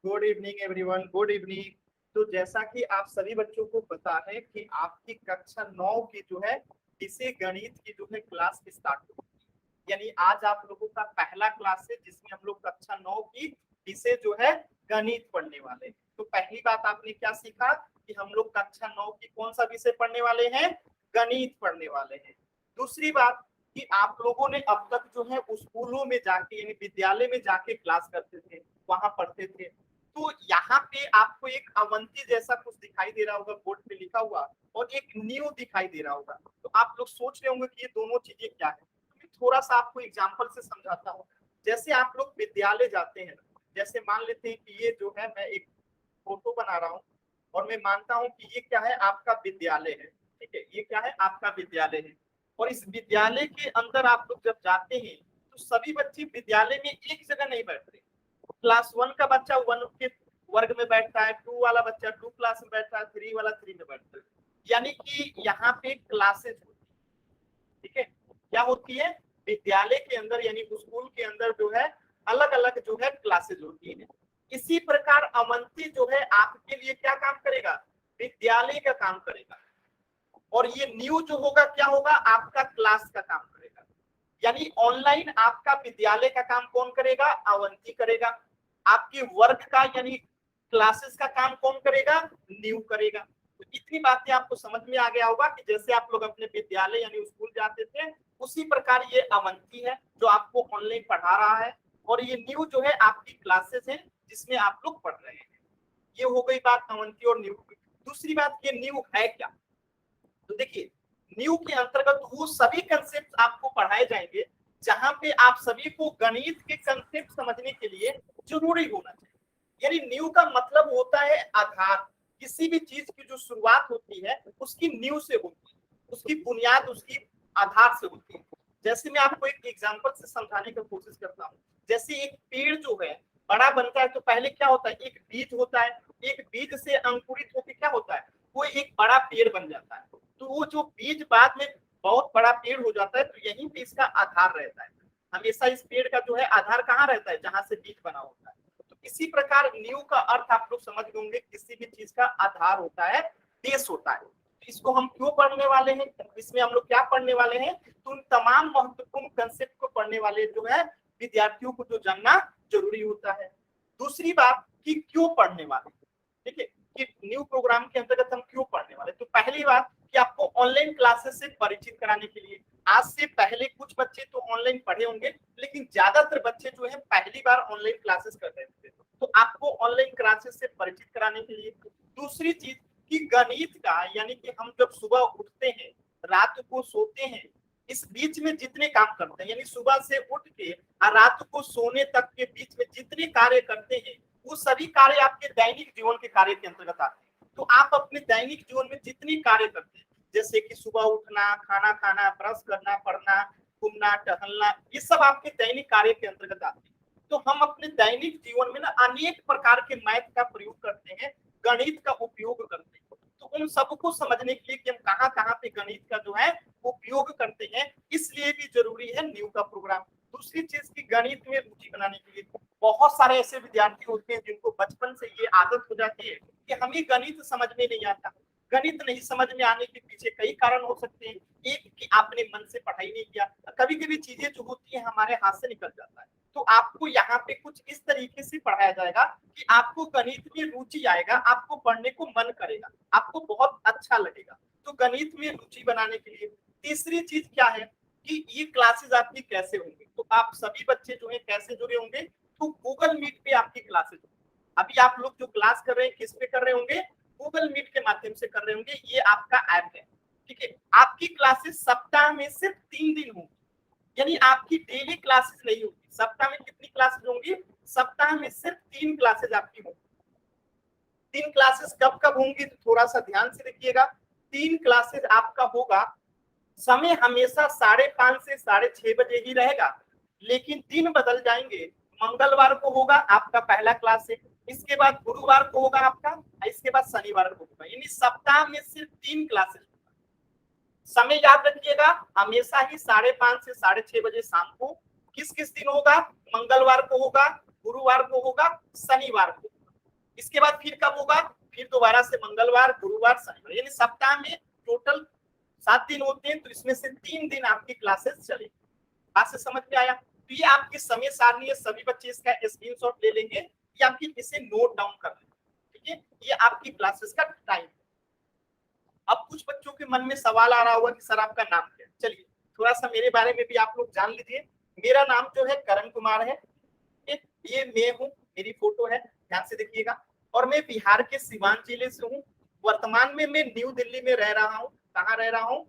Good evening everyone, good evening. तो जैसा कि आप सभी बच्चों को पता है कि आपकी कक्षा 9 की जो है इसे गणित की जो है क्लास स्टार्ट होगी। यानी आज आप लोगों का पहला क्लास है जिसमें हम लोग कक्षा 9 की विषय जो है गणित पढ़ने वाले हैं। तो पहली बात आपने क्या सीखा कि हम लोग कक्षा 9 की कौन सा विषय पढ़ने वाले हैं? गणित पढ़ने वाले हैं। दूसरी बात कि आप लोगों ने अब तक जो है स्कूलों में जाके यानी विद्यालय में जाके क्लास करते थे, वहां पढ़ते थे। तो यहाँ पे आपको एक अवंती जैसा कुछ दिखाई दे रहा होगा बोर्ड पे लिखा हुआ, और एक न्यू दिखाई दे रहा होगा। तो आप लोग सोच रहे होंगे कि ये दोनों चीजें क्या है। तो मैं थोड़ा सा आपको एग्जांपल से समझाता हूँ। जैसे आप लोग विद्यालय जाते हैं, जैसे मान लेते हैं कि ये जो है मैं एक फोटो बना रहा हूँ और मैं मानता हूँ कि ये क्या है, आपका विद्यालय है। ठीक है, ये क्या है, आपका विद्यालय है। और इस विद्यालय के अंदर आप लोग जब जाते हैं तो सभी बच्चे विद्यालय में एक जगह नहीं बैठते। क्लास 1 का बच्चा 1 के वर्ग में बैठता है, 2 वाला बच्चा 2 क्लास में बैठता है, 3 वाला 3 में बैठता है। यानी कि यहाँ पे क्लासेज होती है। ठीक है, क्या होती है? विद्यालय के अंदर यानी स्कूल के अंदर जो है अलग अलग जो है क्लासेज होती है। इसी प्रकार अवंती जो है आपके लिए क्या काम करेगा? विद्यालय का काम करेगा। और ये न्यू जो होगा क्या होगा? आपका क्लास का काम करेगा। यानी ऑनलाइन आपका विद्यालय का काम कौन करेगा? अवंती करेगा। आपके वर्क का यानी क्लासेस का काम कौन करेगा? न्यू करेगा। तो इतनी बातें आपको समझ में आ गया होगा कि जैसे आप लोग अपने विद्यालय यानी स्कूल जाते थे, उसी प्रकार ये अवंती है जो आपको ऑनलाइन पढ़ा रहा है, और ये न्यू जो है आपकी क्लासेस है जिसमें आप लोग पढ़ रहे हैं। ये हो गई बात अवंती और न्यू की। दूसरी बात, ये न्यू है क्या? तो देखिए, न्यू के अंतर्गत वो सभी कंसेप्ट आपको पढ़ाए जाएंगे जहां पे आप सभी को गणित के कंसेप्ट समझने के लिए जरूरी होना चाहिए। यानी न्यू का मतलब होता है आधार। किसी भी चीज की जो शुरुआत होती है उसकी न्यू से होती है, उसकी बुनियाद उसकी आधार से होती है। जैसे मैं आपको एक एग्जांपल से समझाने की कोशिश करता हूँ। जैसे एक पेड़ जो है बड़ा बनता है तो पहले क्या होता है? एक बीज होता है। एक बीज से अंकुरित होकर क्या होता है? वो एक बड़ा पेड़ बन जाता है। तो वो जो बीज बाद में बहुत बड़ा पेड़ हो जाता है, तो यहीं पे इसका आधार रहता है। हमेशा इस पेड़ का जो है आधार कहाँ रहता है? जहां से बीज बना होता है। तो इसी प्रकार न्यू का अर्थ आप लोग समझ होंगे, किसी भी चीज का आधार होता है, बेस होता है। तो इसको हम क्यों पढ़ने वाले हैं? इसमें हम लोग क्या पढ़ने वाले हैं? तो उन तमाम महत्वपूर्ण कंसेप्ट को पढ़ने वाले जो है विद्यार्थियों को जो जानना जरूरी होता है। दूसरी बात कि क्यों पढ़ने वाले, ठीक है, कि न्यू प्रोग्राम के अंतर्गत हम क्यों पढ़ने वाले। तो पहली बात कि आपको ऑनलाइन क्लासेस से परिचित कराने के लिए। आज से पहले कुछ बच्चे तो ऑनलाइन पढ़े होंगे, लेकिन ज्यादातर बच्चे जो है पहली बार ऑनलाइन क्लासेस कर रहे थे, तो आपको ऑनलाइन क्लासेस से परिचित कराने के लिए। दूसरी चीज कि गणित का यानी कि हम जब सुबह उठते हैं, रात को सोते हैं, इस बीच में जितने काम करते हैं, यानी सुबह से उठ के रात को सोने तक के बीच में जितने कार्य करते हैं, वो सभी कार्य आपके दैनिक जीवन के कार्य के अंतर्गत आते हैं। तो आप अपने दैनिक जीवन में जितने कार्य करते हैं, जैसे कि सुबह उठना, खाना खाना, ब्रश करना, पढ़ना, घूमना, टहलना, ये सब आपके दैनिक कार्य के अंतर्गत आते हैं। तो हम अपने दैनिक जीवन में ना अनेक प्रकार के मैथ का प्रयोग करते हैं, गणित का उपयोग करते हैं। तो उन सबको समझने के लिए कि हम कहाँ कहाँ पे गणित का जो है उपयोग करते हैं, इसलिए भी जरूरी है न्यू का प्रोग्राम। दूसरी चीज की गणित में रुचि बनाने के लिए बहुत सारे ऐसे विद्यार्थी होते हैं जिनको बचपन से ये आदत हो जाती है कि हमें गणित समझ में नहीं आता। गणित नहीं समझ में आने के पीछे कई कारण हो सकते हैं। एक कि आपने मन से पढ़ाई नहीं किया, कभी कभी चीजें जो होती है हमारे हाथ से निकल जाता है। तो आपको यहाँ पे कुछ इस तरीके से पढ़ाया जाएगा कि आपको गणित में रुचि आएगा, आपको पढ़ने को मन करेगा, आपको बहुत अच्छा लगेगा। तो गणित में रुचि बनाने के लिए तीसरी चीज क्या है कि ये क्लासेस आपकी कैसे होंगी। तो आप सभी बच्चे जो है कैसे जुड़े होंगे? तो गूगल मीट पे आपकी क्लासेस होंगी। अभी आप लोग जो क्लास कर रहे हैं किस पे कर रहे होंगे? गूगल मीट के माध्यम से कर रहे होंगे। ये आपका ऐप है, ठीक है। आपकी क्लासेस सप्ताह में सिर्फ 3 दिन होंगी, यानी आपकी डेली क्लासेस नहीं होगी। सप्ताह में कितनी क्लासेस होंगी? सप्ताह में सिर्फ 3 क्लासेस आपकी होंगी। 3 क्लासेस कब कब होंगी? तो थोड़ा सा ध्यान से देखिएगा। 3 क्लासेस आपका होगा, समय हमेशा 5:30 से 6:30 बजे ही रहेगा, लेकिन दिन बदल जाएंगे। मंगलवार को होगा आपका पहला क्लास है, इसके बाद गुरुवार को होगा आपका, इसके बाद शनिवार को होगा। यानी सप्ताह में सिर्फ 3 क्लासेस। समय याद रखिएगा, हमेशा ही 5:30 से 6:30 बजे शाम को। किस किस दिन होगा? मंगलवार को होगा, गुरुवार को होगा, शनिवार को। इसके बाद फिर कब होगा, फिर दोबारा से मंगलवार, गुरुवार, शनिवार, यानी सप्ताह में टोटल 7 दिन होते हैं, तो इसमें से 3 दिन आपकी क्लासेस चलेगी। बात से समझ में आया? तो ये आपकी समय सारणी है, सभी बच्चे इसका स्क्रीनशॉट ले लेंगे या आपकी इसे नोट डाउन कर लेंगे, ठीक है। ये आपकी क्लासेस का टाइम। अब कुछ बच्चों के मन में सवाल आ रहा होगा कि सर आपका नाम क्या है। चलिए थोड़ा सा मेरे बारे में भी आप लोग जान लीजिए। मेरा नाम जो है करण कुमार है, ये मैं हूँ, मेरी फोटो है, ध्यान से देखिएगा। और मैं बिहार के सिवान जिले से हूँ। वर्तमान में मैं न्यू दिल्ली में रह रहा हूँ। कहाँ रह रहा हूँ?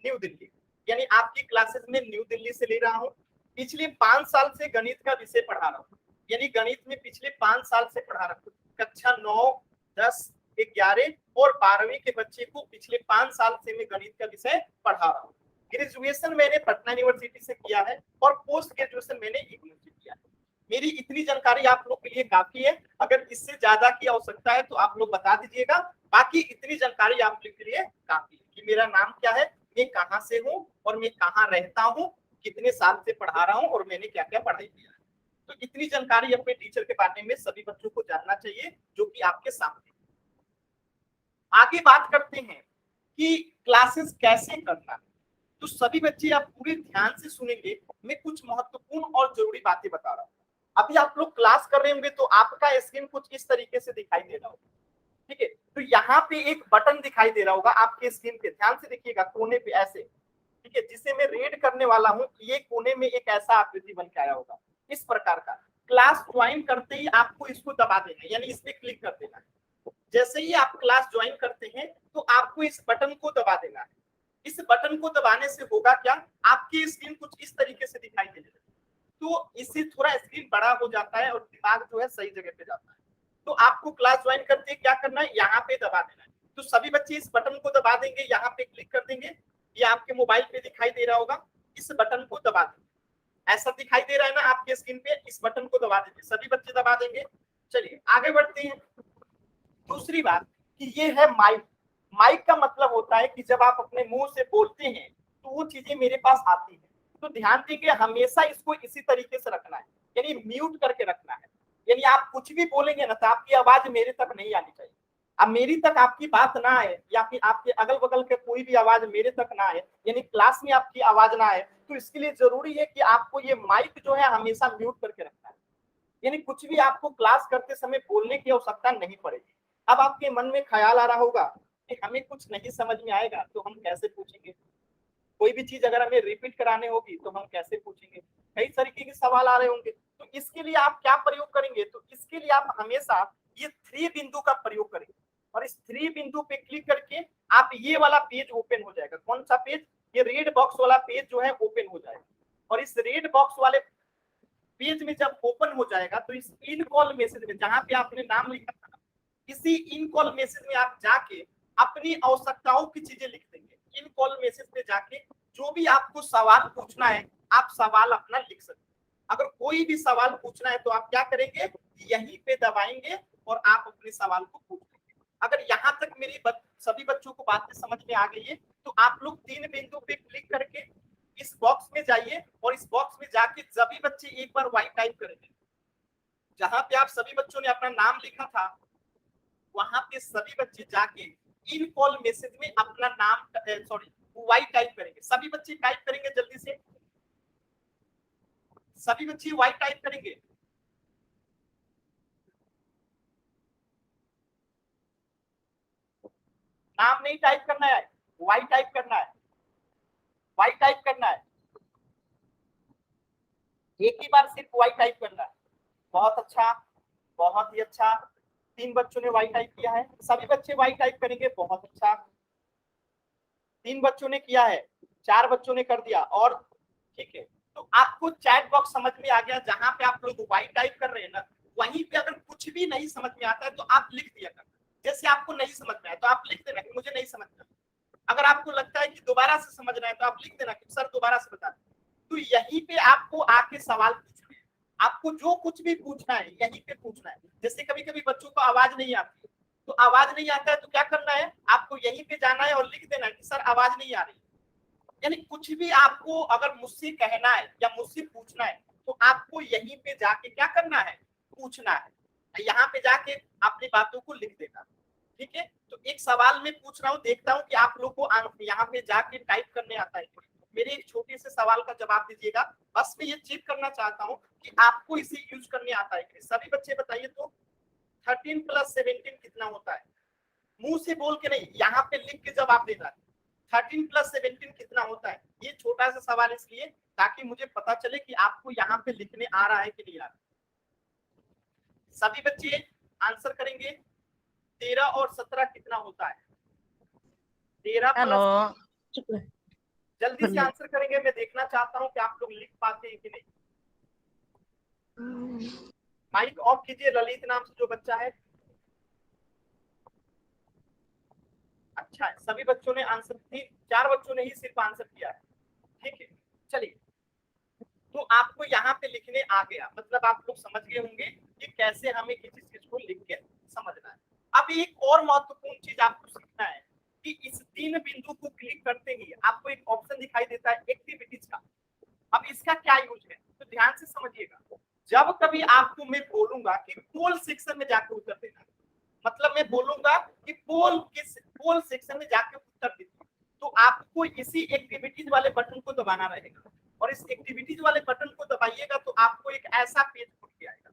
न्यू दिल्ली, यानी आपकी क्लासेस में न्यू दिल्ली से ले रहा हूँ। पिछले 5 साल से गणित का विषय पढ़ा रहा हूँ, यानी गणित में पिछले 5 साल से पढ़ा रहा हूँ। कक्षा 9, 10, 11 और 12वीं के बच्चे को पिछले 5 साल से मैं गणित का विषय पढ़ा रहा हूँ। ग्रेजुएशन मैंने पटना यूनिवर्सिटी से किया है और पोस्ट ग्रेजुएशन मैंने इग्नू से किया है। मेरी इतनी जानकारी आप लोग के लिए काफी है। अगर इससे ज्यादा की आवश्यकता है तो आप लोग बता दीजिएगा। बाकी इतनी जानकारी आप लोग के लिए काफी है कि मेरा नाम क्या है, मैं कहाँ से हूँ और मैं कहाँ रहता हूँ, कितने साल से पढ़ा रहा हूँ और मैंने क्या क्या पढ़ाई किया है। तो इतनी जानकारी अपने टीचर के बारे में सभी बच्चों को जानना चाहिए जो कि आपके सामने। आगे बात करते हैं कि क्लासेस कैसे करना है। तो सभी बच्चे आप पूरे ध्यान से सुनेंगे, मैं कुछ महत्वपूर्ण और जरूरी बातें बता रहा हूँ। अभी आप लोग क्लास कर रहे होंगे तो आपका स्क्रीन कुछ इस तरीके से दिखाई दे रहा होगा, ठीक है। तो यहाँ पे एक बटन दिखाई दे रहा होगा आपके स्क्रीन पे, ध्यान से देखिएगा, कोने पे ऐसे, ठीक है, जिसे मैं रेड करने वाला हूँ। ये कोने में एक ऐसा आकृति बन के आया होगा इस प्रकार का। क्लास ज्वाइन करते ही आपको इसको दबा देना है, यानी इस पे क्लिक कर देना है। जैसे ही आप क्लास ज्वाइन करते हैं तो आपको इस बटन को दबा देना है। इस बटन को दबाने से होगा क्या, आपकी स्क्रीन कुछ इस तरीके से दिखाई देने लगेगी। तो इससे थोड़ा स्क्रीन बड़ा हो जाता है और दिमाग जो है सही जगह पे जाता है। तो आपको क्लास ज्वाइन करते क्या करना है, यहाँ पे दबा देना है। तो सभी बच्चे इस बटन को दबा देंगे, यहाँ पे क्लिक कर देंगे। ये आपके मोबाइल पे दिखाई दे रहा होगा, इस बटन को दबा देंगे। ऐसा दिखाई दे रहा है ना आपके स्क्रीन पे, इस बटन को दबा देंगे, सभी बच्चे दबा देंगे। चलिए आगे बढ़ते हैं। दूसरी बात कि ये है माइक। माइक का मतलब होता है कि जब आप अपने मुंह से बोलते हैं तो वो चीजें मेरे पास आती है। तो ध्यान दीजिए, हमेशा इसको इसी तरीके से रखना है, यानी म्यूट करके रखना है। यानी आप कुछ भी बोलेंगे ना तो आपकी आवाज मेरे तक नहीं आनी चाहिए। अब मेरी तक आपकी बात ना आए या फिर आपके अगल बगल के कोई भी आवाज मेरे तक ना आए, यानी क्लास में आपकी आवाज ना आए, तो इसके लिए जरूरी है कि आपको ये माइक जो है हमेशा म्यूट करके रखना है। यानी कुछ भी आपको क्लास करते समय बोलने की आवश्यकता नहीं पड़ेगी। अब आपके मन में ख्याल आ रहा होगा कि हमें कुछ नहीं समझ में आएगा तो हम कैसे पूछेंगे, कोई भी चीज अगर हमें रिपीट कराने होगी तो हम कैसे पूछेंगे, कई तरीके के सवाल आ रहे होंगे। तो इसके लिए आप क्या प्रयोग करेंगे, तो इसके लिए आप हमेशा ये 3 बिंदु का प्रयोग करेंगे और इस 3 बिंदु पे क्लिक करके आप ये वाला पेज ओपन हो जाएगा। कौन सा पेज? ये रेड बॉक्स वाला पेज जो है ओपन हो जाएगा। और इस रेड बॉक्स वाले पेज में जब ओपन हो जाएगा तो इस इन कॉल मैसेज में जहां पे आपने नाम लिखा था, इसी इन कॉल मैसेज में आप जाके अपनी आवश्यकताओं की चीजें लिख देंगे। इन कॉल मैसेज में जाके जो भी आपको सवाल पूछना है आप सवाल अपना लिख सकते हैं। अगर कोई भी सवाल पूछना है तो आप क्या करेंगे, यहीं पे दबाएंगे और आप अपने सवाल को पूछ लेंगे। अगर यहाँ तक मेरी सभी बच्चों को बातें समझ में आ गई है तो आप लोग 3 बिंदु पे क्लिक करके इस बॉक्स में जाइए और इस बॉक्स में जाके सभी बच्चे एक बार वाई टाइप करेंगे। जहां पे आप सभी बच्चों ने अपना नाम लिखा था वहां पे सभी बच्चे जाके इन कॉल मैसेज में अपना नाम सॉरी वाई टाइप करेंगे। सभी बच्चे टाइप करेंगे, जल्दी से सभी बच्चे वाई टाइप करेंगे। नाम नहीं टाइप करना है, वाई टाइप करना है, वाई टाइप करना है, एक ही बार सिर्फ वाई टाइप करना है। बहुत अच्छा, बहुत ही अच्छा। 3 बच्चों ने वाई टाइप किया है, सभी बच्चे वाई टाइप करेंगे। बहुत अच्छा, 3 बच्चों ने किया है, 4 बच्चों ने कर दिया। और ठीक है, तो आपको चैट बॉक्स समझ में आ गया। जहां पे आप लोग वाई टाइप कर रहे हैं ना, वहीं पे अगर कुछ भी नहीं समझ में आता है तो आप लिख दिया करना। जैसे आपको नहीं समझ में आया तो आप लिख देना कि मुझे नहीं समझ में आया। अगर आपको लगता है कि दोबारा से समझना है तो आप लिख देना कि सर दोबारा से बता दें। तो यहीं पे आपको आके सवाल पूछना है। आपको जो कुछ भी पूछना है यहीं पे पूछना है। जैसे कभी कभी बच्चों को आवाज नहीं आती, तो आवाज नहीं आता है तो क्या करना है, आपको यहीं पे जाना है और लिख देना है कि सर आवाज नहीं आ रही। यानी कुछ भी आपको अगर मुझसे कहना है या मुझसे पूछना है तो आपको यहीं पे जाके क्या करना है, पूछना है। यहाँ पे जाके अपनी बातों को लिख देना। ठीक है, तो एक सवाल मैं पूछ रहा हूँ, देखता हूँ कि आप लोग को यहाँ पे जाके टाइप करने आता है। मेरे एक छोटे से सवाल का जवाब दीजिएगा, बस मैं ये चेक करना चाहता हूँ कि आपको इसे यूज करने आता है। सभी बच्चे बताइए तो 13 + 17 कितना होता है? मुंह से बोल के नहीं, यहाँ पे लिख के जवाब देना। 13 + 17 कितना होता है? ये छोटा सा सवाल इसलिए ताकि मुझे पता चले कि आपको यहाँ पे लिखने आ रहा है कि नहीं आ रहा। सभी बच्चे आंसर करेंगे। 13 और 17 कितना होता है? 13 प्लस, जल्दी से आंसर करेंगे, मैं देखना चाहता हूँ कि आप लोग लिख पाते हैं कि नहीं। माइक ऑफ कीजिए, ललित नाम से जो बच्चा है। अच्छा है, सभी बच्चों ने आंसर, 4 बच्चों ने ही सिर्फ आंसर किया है। ठीक है, चलिए, तो आपको यहाँ पे लिखने आ गया, मतलब आप लोग समझ गए होंगे कि कैसे हमें किसी चीज को लिख के समझना है। अब एक और महत्वपूर्ण चीज आपको सीखना है कि इस 3 बिंदु को क्लिक करते ही आपको एक ऑप्शन दिखाई देता है एक्टिविटीज का। अब इसका क्या यूज है, तो ध्यान से समझिएगा। जब कभी आपको मैं बोलूंगा कि पोल सेक्शन में जाकर उत्तर देना, मतलब मैं बोलूंगा कि पोल सेक्शन में जाकर उत्तर दीजिए, तो आपको इसी एक्टिविटीज वाले बटन को दबाना रहेगा, और इस एक्टिविटीज वाले बटन को दबाइएगा तो आपको एक ऐसा पेज खुल के आएगा।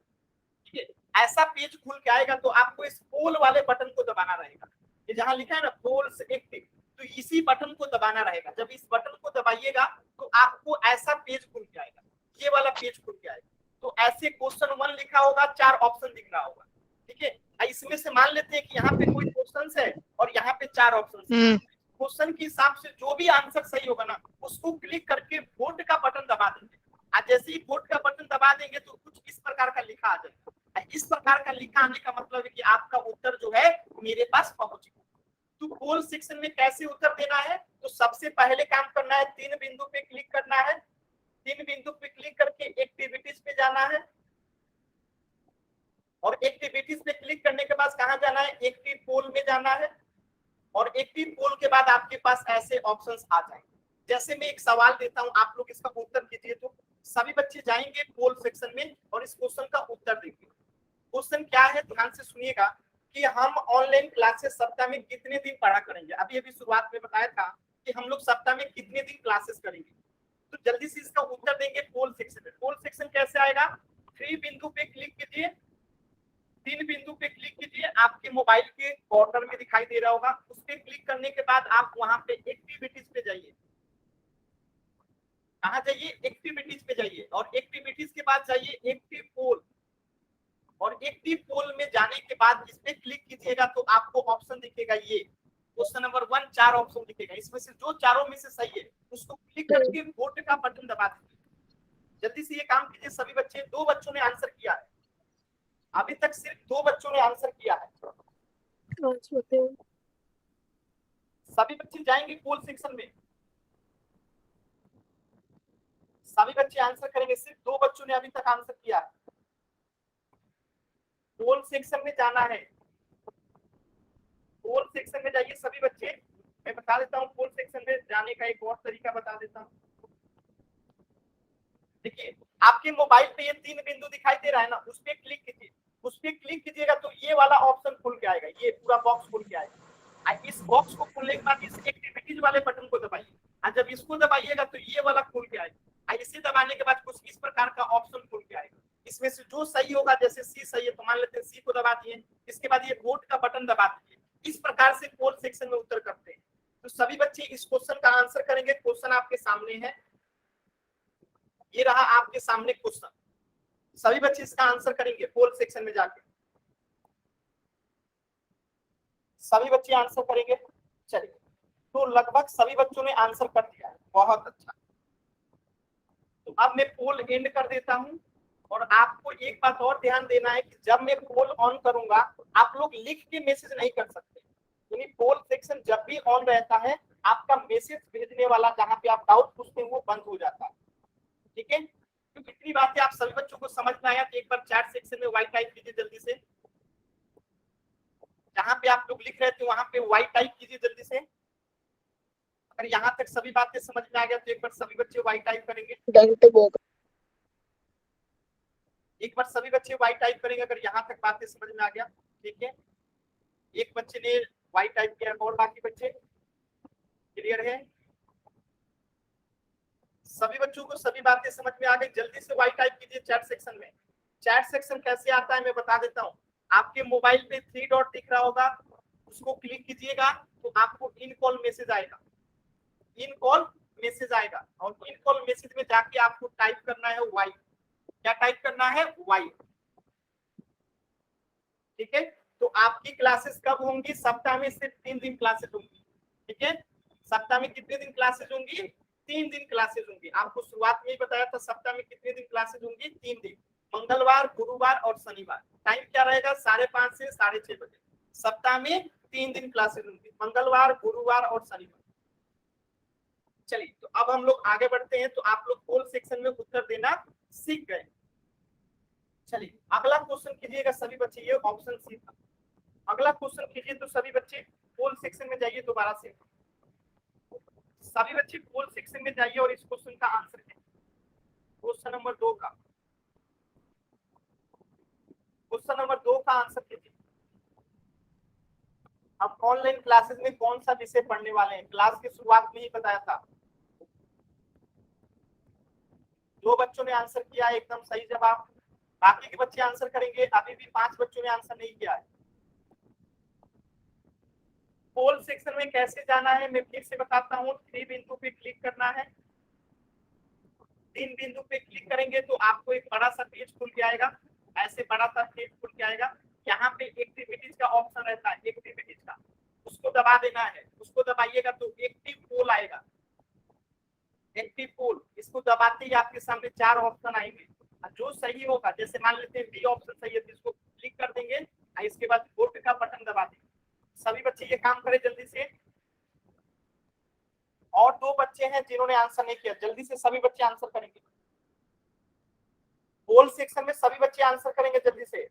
ठीक है, ऐसा पेज खुल के आएगा तो आपको इस पोल वाले बटन को दबाना रहेगा। ये जहां लिखा है ना पोल्स एक्टिव, तो इसी बटन को दबाना रहेगा। जब इस बटन को दबाइएगा तो आपको ऐसा पेज खुल के आएगा, ये वाला पेज खुल के आएगा। तो ऐसे क्वेश्चन 1 लिखा होगा, 4 ऑप्शन दिख रहा होगा। ठीक है, इसमें से मान लेते हैं कि यहाँ पे कोई क्वेश्चन है और यहाँ पे 4 ऑप्शन है। क्वेश्चन के हिसाब से जो भी आंसर सही होगा ना, उसको क्लिक करके वोट का बटन दबा देंगे। जैसे ही वोट का बटन दबा देंगे तो कुछ इस प्रकार का लिखा आ जाएगा। इस प्रकार का लिखा आने का मतलब है कि आपका उत्तर जो है मेरे पास पहुंच गया। तो पोल सेक्शन में कैसे उत्तर देना है, तो सबसे पहले काम करना है, 3 बिंदु पे क्लिक करना है। 3 बिंदु पे क्लिक करके एक्टिविटीज पे जाना है, और एक्टिविटीज पे क्लिक करने के बाद कहां जाना है, एक्टिव पोल में जाना है। और एक्टिव पोल के बाद आपके पास ऐसे ऑप्शंस आ जाएंगे। जैसे मैं एक सवाल देता हूं, आप लोग इसका उत्तर कीजिए। तो सभी बच्चे जाएंगे पोल सेक्शन में और इस क्वेश्चन का उत्तर देंगे। क्वेश्चन क्या है, ध्यान से सुनिएगा कि हम ऑनलाइन क्लासेस सप्ताह में कितने दिन पढ़ा करेंगे। अभी अभी शुरुआत में बताया था कि हम लोग सप्ताह में कितने दिन क्लासेस करेंगे। तो जल्दी से इसका उत्तर देंगे पोल सेक्शन में। पोल सेक्शन कैसे आएगा, 3 बिंदु पे क्लिक कीजिए। 3 बिंदु पे क्लिक कीजिए, आपके मोबाइल के कॉर्नर में दिखाई दे रहा होगा। उस पे क्लिक करने के बाद आप वहां पे एक्टिविटीज पे जाइए। कहाँ जाइए, एक्टिविटीज पे जाइए, और एक्टिविटीज के बाद जाइए एक्टिव पोल। और एक्टिव पोल में जाने के बाद इस पे क्लिक कीजिएगा तो आपको ऑप्शन दिखेगा, ये क्वेश्चन नंबर 1 4 ऑप्शन दिखेगा। इसमें से जो चारों में से सही है उसको क्लिक करके वोट का बटन दबा दीजिए। जल्दी से ये काम कीजिए सभी बच्चे। 2 बच्चों ने आंसर किया है, अभी तक सिर्फ 2 बच्चों ने आंसर किया है। सभी बच्चे जाएंगे पोल सेक्शन में, सभी बच्चे आंसर करेंगे। सिर्फ 2 बच्चों ने अभी तक आंसर किया है। पोल सेक्शन में जाना है, पोल सेक्शन में जाइए सभी बच्चे। मैं बता देता हूँ पोल सेक्शन में जाने का एक और तरीका बता देता हूँ। देखिए, आपके मोबाइल पे ये 3 बिंदु दिखाई दे रहा है ना, उस पर क्लिक कीजिए। उस पर क्लिक कीजिएगा तो ये वाला ऑप्शन खुल के आएगा, ये पूरा बॉक्स खुल के आएगा। इस बॉक्स को खुलने के बाद इस एक्टिविटीज वाले बटन को दबाइए, और जब इसको दबाइएगा तो ये वाला खुल के आएगा। इसे दबाने के बाद कुछ इस प्रकार का ऑप्शन खुल के आएगा। इसमें से जो सही होगा, जैसे सी सही है तो मान लेते हैं सी को दबा दिए। इसके बाद ये वोट का बटन दबा दीजिए। इस प्रकार से पोल सेक्शन में उत्तर करते हैं। तो सभी बच्चे इस क्वेश्चन का आंसर करेंगे। क्वेश्चन आपके सामने है, ये रहा आपके सामने क्वेश्चन। सभी बच्चे इसका आंसर करेंगे पोल सेक्शन में जाके, सभी बच्चे आंसर करेंगे। चलिए, तो लगभग सभी बच्चों ने आंसर कर दिया है, बहुत अच्छा। तो अब मैं पोल एंड कर देता हूं, और आपको एक बात और ध्यान देना है कि जब मैं पोल ऑन करूंगा आप लोग लिख के मैसेज नहीं कर सकते। यानी पोल सेक्शन जब भी ऑन रहता है, आपका मैसेज भेजने वाला जहां पे आप डाउट पूछते हैं वो बंद हो जाता है। ठीक है, तो इतनी बातें आप सभी बच्चों को समझ में आया तो एक बार चैट सेक्शन में वाई टाइप कीजिए जल्दी से। जहां पे आप लोग लिख रहे थे वहां पे वाई टाइप कीजिए जल्दी से। अगर यहाँ तक सभी बातें समझ में आ गया तो एक बार सभी बच्चे वाई टाइप करेंगे। एक बार सभी बच्चे वाई टाइप करेंगे अगर यहाँ तक बातें समझ में आ गया। ठीक है, एक बच्चे ने वाई टाइप किया और बाकी बच्चे क्लियर है? सभी बच्चों को सभी बातें समझ में आ गई? जल्दी से वाई टाइप कीजिए चैट सेक्शन में। चैट सेक्शन कैसे आता है मैं बता देता हूँ। आपके मोबाइल पे 3 डॉट दिख रहा होगा, उसको क्लिक कीजिएगा तो आपको इन कॉल मैसेज आएगा, इन कॉल मैसेज आएगा और इन कॉल मैसेज में जाके आपको टाइप करना है वाई। क्या टाइप करना है? वाई। ठीक है, तो आपकी क्लासेस कब होंगी? सप्ताह में सिर्फ 3 दिन क्लासेस होंगी। ठीक है, सप्ताह में कितने दिन क्लासेस होंगी? 3 दिन क्लासेस होंगी। आपको शुरुआत में ही बताया था सप्ताह में कितने दिन क्लासेस होंगी? 3 दिन, मंगलवार, गुरुवार और शनिवार। टाइम क्या रहेगा? 5:30 से 6:30 बजे। सप्ताह में 3 दिन क्लासेस होंगी, मंगलवार, गुरुवार और शनिवार। चलिए, तो अब हम लोग आगे बढ़ते हैं। तो आप लोग पोल सेक्शन में उत्तर देना सीख गए। चलिए अगला क्वेश्चन कीजिएगा सभी बच्चे, ये ऑप्शन सी था। अगला क्वेश्चन कीजिए तो सभी बच्चे पोल सेक्शन में जाइए दोबारा से। सभी बच्चे पोल सेक्शन में जाइए और इस क्वेश्चन का आंसर है क्वेश्चन नंबर 2 का। क्वेश्चन नंबर 2 का आंसर कीजिए। हम ऑनलाइन क्लासेस में कौन सा विषय पढ़ने वाले हैं? क्लास की शुरुआत में ही बताया था। दो बच्चों ने आंसर किया है एकदम सही जवाब, बाकी के बच्चे आंसर करेंगे। अभी भी 5 बच्चों ने आंसर नहीं किया है। पोल सेक्शन में कैसे जाना है मैं फिर से बताता हूँ। 3 बिंदु पे क्लिक करना है। 3 बिंदु पे क्लिक करेंगे तो आपको एक बड़ा सा पेज खुल के आएगा, ऐसे बड़ा सा पेज खुल के आएगा। यहाँ पे एक्टिविटीज का ऑप्शन रहता है, एक्टिविटीज का, उसको दबा देना है। उसको दबाइएगा तो एक्टिव पोल आएगा, एक्टिव पोल। इसको दबाते ही आपके सामने 4 ऑप्शन आएंगे, जो सही होगा, जैसे मान लेते हैं बी ऑप्शन सही है तो इसको क्लिक कर देंगे और इसके बाद वोट का बटन दबा देंगे। सभी बच्चे ये काम करें जल्दी से। और 2 बच्चे हैं जिन्होंने आंसर नहीं किया, जल्दी से सभी बच्चे आंसर करेंगे। पोल सेक्शन में सभी बच्चे आंसर करेंगे जल्दी से।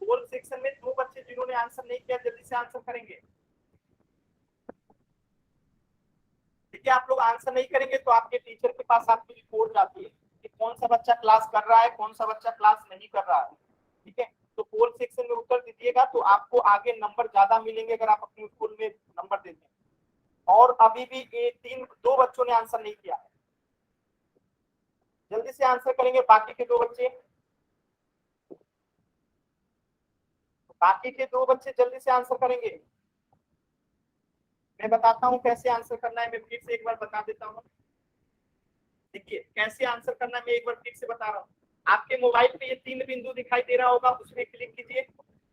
पोल सेक्शन में 2 बच्चे जिन्होंने आंसर नहीं किया जल्दी से आंसर करेंगे। ठीक है, आप लोग आंसर नहीं करेंगे तो आपके टीचर के पास आपकी रिपोर्ट जाती है कि कौन सा बच्चा क्लास कर रहा है, कौन सा बच्चा क्लास नहीं कर रहा है। ठीक है, तो पोल सेक्शन में उत्तर दीजिएगा तो आपको आगे नंबर ज्यादा मिलेंगे अगर आप अपने स्कूल में नंबर देते हैं। और अभी भी 2 बच्चों ने आंसर नहीं किया है, जल्दी से आंसर करेंगे बाकी के 2 बच्चे। बाकी के 2 बच्चे जल्दी से आंसर करेंगे। मैं बताता हूँ कैसे आंसर करना है, मैं फिर से एक बार बता देता हूँ। देखिए कैसे आंसर करना है मैं एक बार फिर से बता रहा हूँ। आपके मोबाइल पे ये 3 बिंदु दिखाई दे रहा होगा, उसमें क्लिक कीजिए।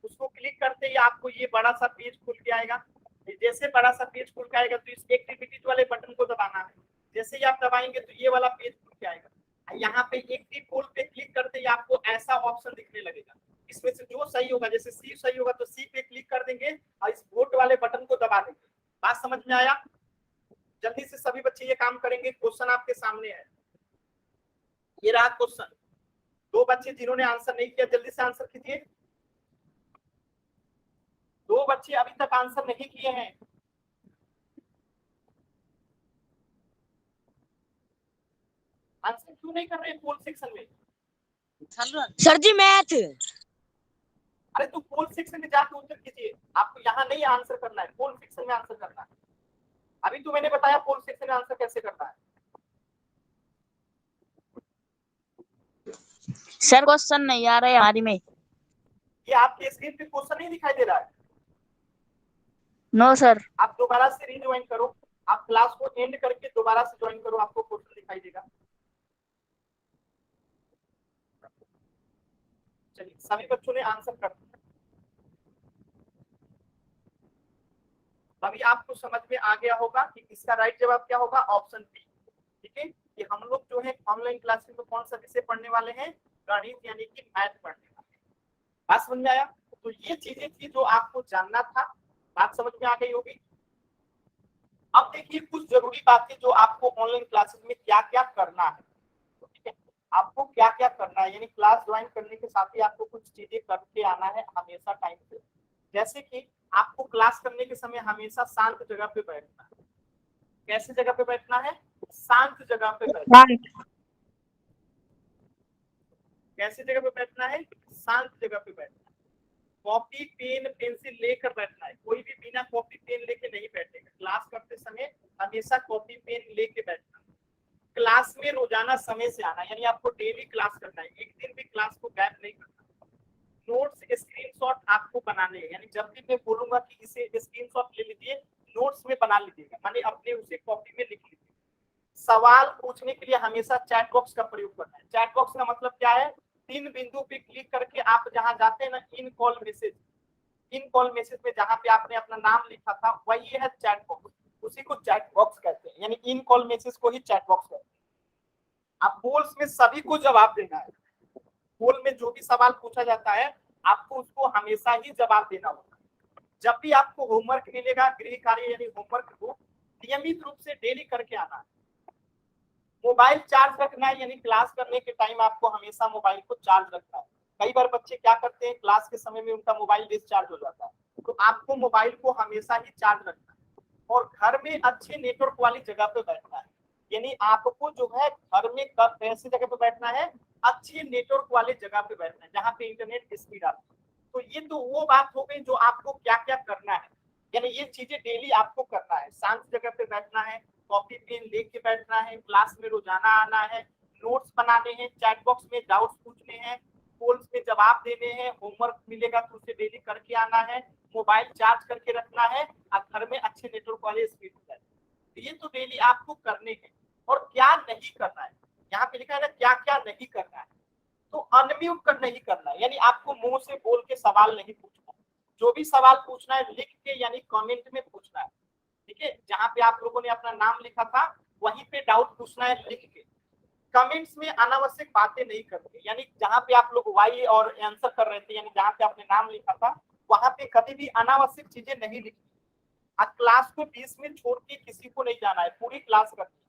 उसको क्लिक करते ही आपको ये बड़ा सा पेज खुल के आएगा। जैसे बड़ा सा पेज खुल के आएगा तो इस एक्टिविटीज वाले बटन को दबाना है। जैसे ही आप दबाएंगे तो ये वाला पेज खुल के आएगा। यहाँ पे एक्टिव पोल पे क्लिक करते ही आपको ऐसा ऑप्शन दिखने लगेगा। इसमें से जो सही होगा, जैसे सी सही होगा तो सी पे क्लिक कर देंगे और इस वोट वाले बटन को दबा देंगे। बात समझ में आया? जल्दी से सभी बच्चे ये काम करेंगे। क्वेश्चन आपके सामने है, ये रहा क्वेश्चन। 2 बच्चे जिन्होंने आंसर नहीं किया जल्दी से आंसर कीजिए। 2 बच्चे अभी तक आंसर नहीं किए हैं। आंसर क्यों नहीं कर रहे पोल सेक्शन में? सर जी मैथ। अरे तो पोल सेक्शन में जाकर उत्तर कीजिए। आपको यहाँ नहीं आंसर करना है, पोल सेक्शन में आंसर करना है। अभी तो मैंने बताया पोल सेक्शन में आंसर कैसे करना है। सर क्वेश्चन नहीं आ रहा है हमारी में। ये आपके स्क्रीन पे क्वेश्चन नहीं दिखाई दे रहा है? No sir. आप दोबारा से रीज्वाइन करो, आप क्लास को एंड करके दोबारा से ज्वाइन करो, आपको क्वेश्चन दिखाई देगा। चलिए सभी बच्चों ने आंसर कर दिया। अभी आपको समझ में आ गया होगा कि इसका राइट जवाब क्या होगा, ऑप्शन बी। ठीक है, कि हम लोग जो है ऑनलाइन क्लासेस में कौन सा विषय पढ़ने वाले हैं? गणित यानी कि मैथ पढ़ने वाले हैं। बात समझ में आया? तो ये चीजें थी जो आपको जानना था, बात समझ में आ गई होगी। अब देखिए कुछ जरूरी बातें जो आपको ऑनलाइन क्लासेस में क्या क्या करना है। ठीक है, आपको क्या क्या करना है, यानी क्लास ज्वाइन करने के साथ ही आपको कुछ चीजें करके आना है हमेशा टाइम पे। जैसे कि आपको क्लास करने के समय हमेशा शांत जगह पे बैठना है। कैसी जगह पे बैठना है? शांत जगह पे बैठना। कैसी जगह पे बैठना है? शांत जगह पे बैठना है। कॉपी पेन पेंसिल लेकर बैठना है। कोई भी बिना कॉपी पेन लेके नहीं बैठेगा। क्लास करते समय हमेशा कॉपी पेन लेके बैठना। क्लास में रोजाना समय से आना, यानी आपको डेली क्लास करना है, एक दिन भी क्लास को गैप नहीं करना। नोट्स स्क्रीनशॉट आपको बनाने हैं, यानी जब भी मैं बोलूंगा कि इसे स्क्रीनशॉट ले लीजिए, नोट्स में बना लीजिएगा, माने अपने उसे कॉपी में लिख लीजिए। सवाल पूछने के लिए हमेशा चैट बॉक्स का प्रयोग करना है। चैट बॉक्स का मतलब क्या है? 3 बिंदु पे क्लिक करके आप जहां जाते हैं ना, इन कॉल मैसेज, इन कॉल मैसेज में जहां पे आपने अपना नाम लिखा था वही है चैट बॉक्स, उसी को चैट बॉक्स कहते हैं, यानी इन कॉल मैसेज को ही चैट बॉक्स कहते हैं। आप बोल्स में सभी को जवाब देना है। बोल में जो भी सवाल पूछा जाता है आपको उसको हमेशा ही जवाब देना होगा। जब भी आपको होमवर्क मिलेगा, गृह कार्य यानी होमवर्क को नियमित रूप से डेली करके आना है। मोबाइल चार्ज रखना है, यानी क्लास करने के टाइम आपको हमेशा मोबाइल को चार्ज रखना है। कई बार बच्चे क्या करते हैं, क्लास के समय में उनका मोबाइल डिस्चार्ज हो जाता है, तो आपको मोबाइल को हमेशा ही चार्ज रखना है। और घर में अच्छे नेटवर्क वाली जगह पे बैठना है, यानी आपको जो है घर में ऐसी जगह पे बैठना है, अच्छे नेटवर्क वाले जगह पे बैठना है जहाँ पे इंटरनेट स्पीड आती है। तो ये तो वो बात हो गई जो आपको क्या क्या करना है, यानी ये चीजें डेली आपको करना है। शांत जगह पे बैठना है, कॉपी पेन लेके बैठना है, क्लास में रोजाना आना है, नोट्स बनाने हैं, चैट बॉक्स में डाउट्स पूछने हैं, पोल्स में जवाब देने हैं, होमवर्क मिलेगा तो उसे डेली करके आना है, मोबाइल चार्ज करके रखना है, और घर में अच्छे नेटवर्क वाले स्पीड है। तो ये तो डेली आपको करने हैं। और क्या नहीं करना है, यहाँ पे लिखा है ना क्या क्या नहीं करना है। तो अनम्यूट कर नहीं करना है, यानी आपको मुंह से बोल के सवाल नहीं पूछना। जो भी सवाल पूछना है लिख के यानी कमेंट में पूछना है। ठीक है, जहां पे आप लोगों ने अपना नाम लिखा था वहीं पे डाउट पूछना है लिख के। कमेंट्स में अनावश्यक बातें नहीं करते, यानी जहां पे आप लोग वाई और आंसर कर रहे थे, यानी जहां पे आपने नाम लिखा था वहां पे कभी भी अनावश्यक चीजें नहीं लिखी। क्लास को बीच में छोड़ के किसी को नहीं जाना है, पूरी क्लास करनी है।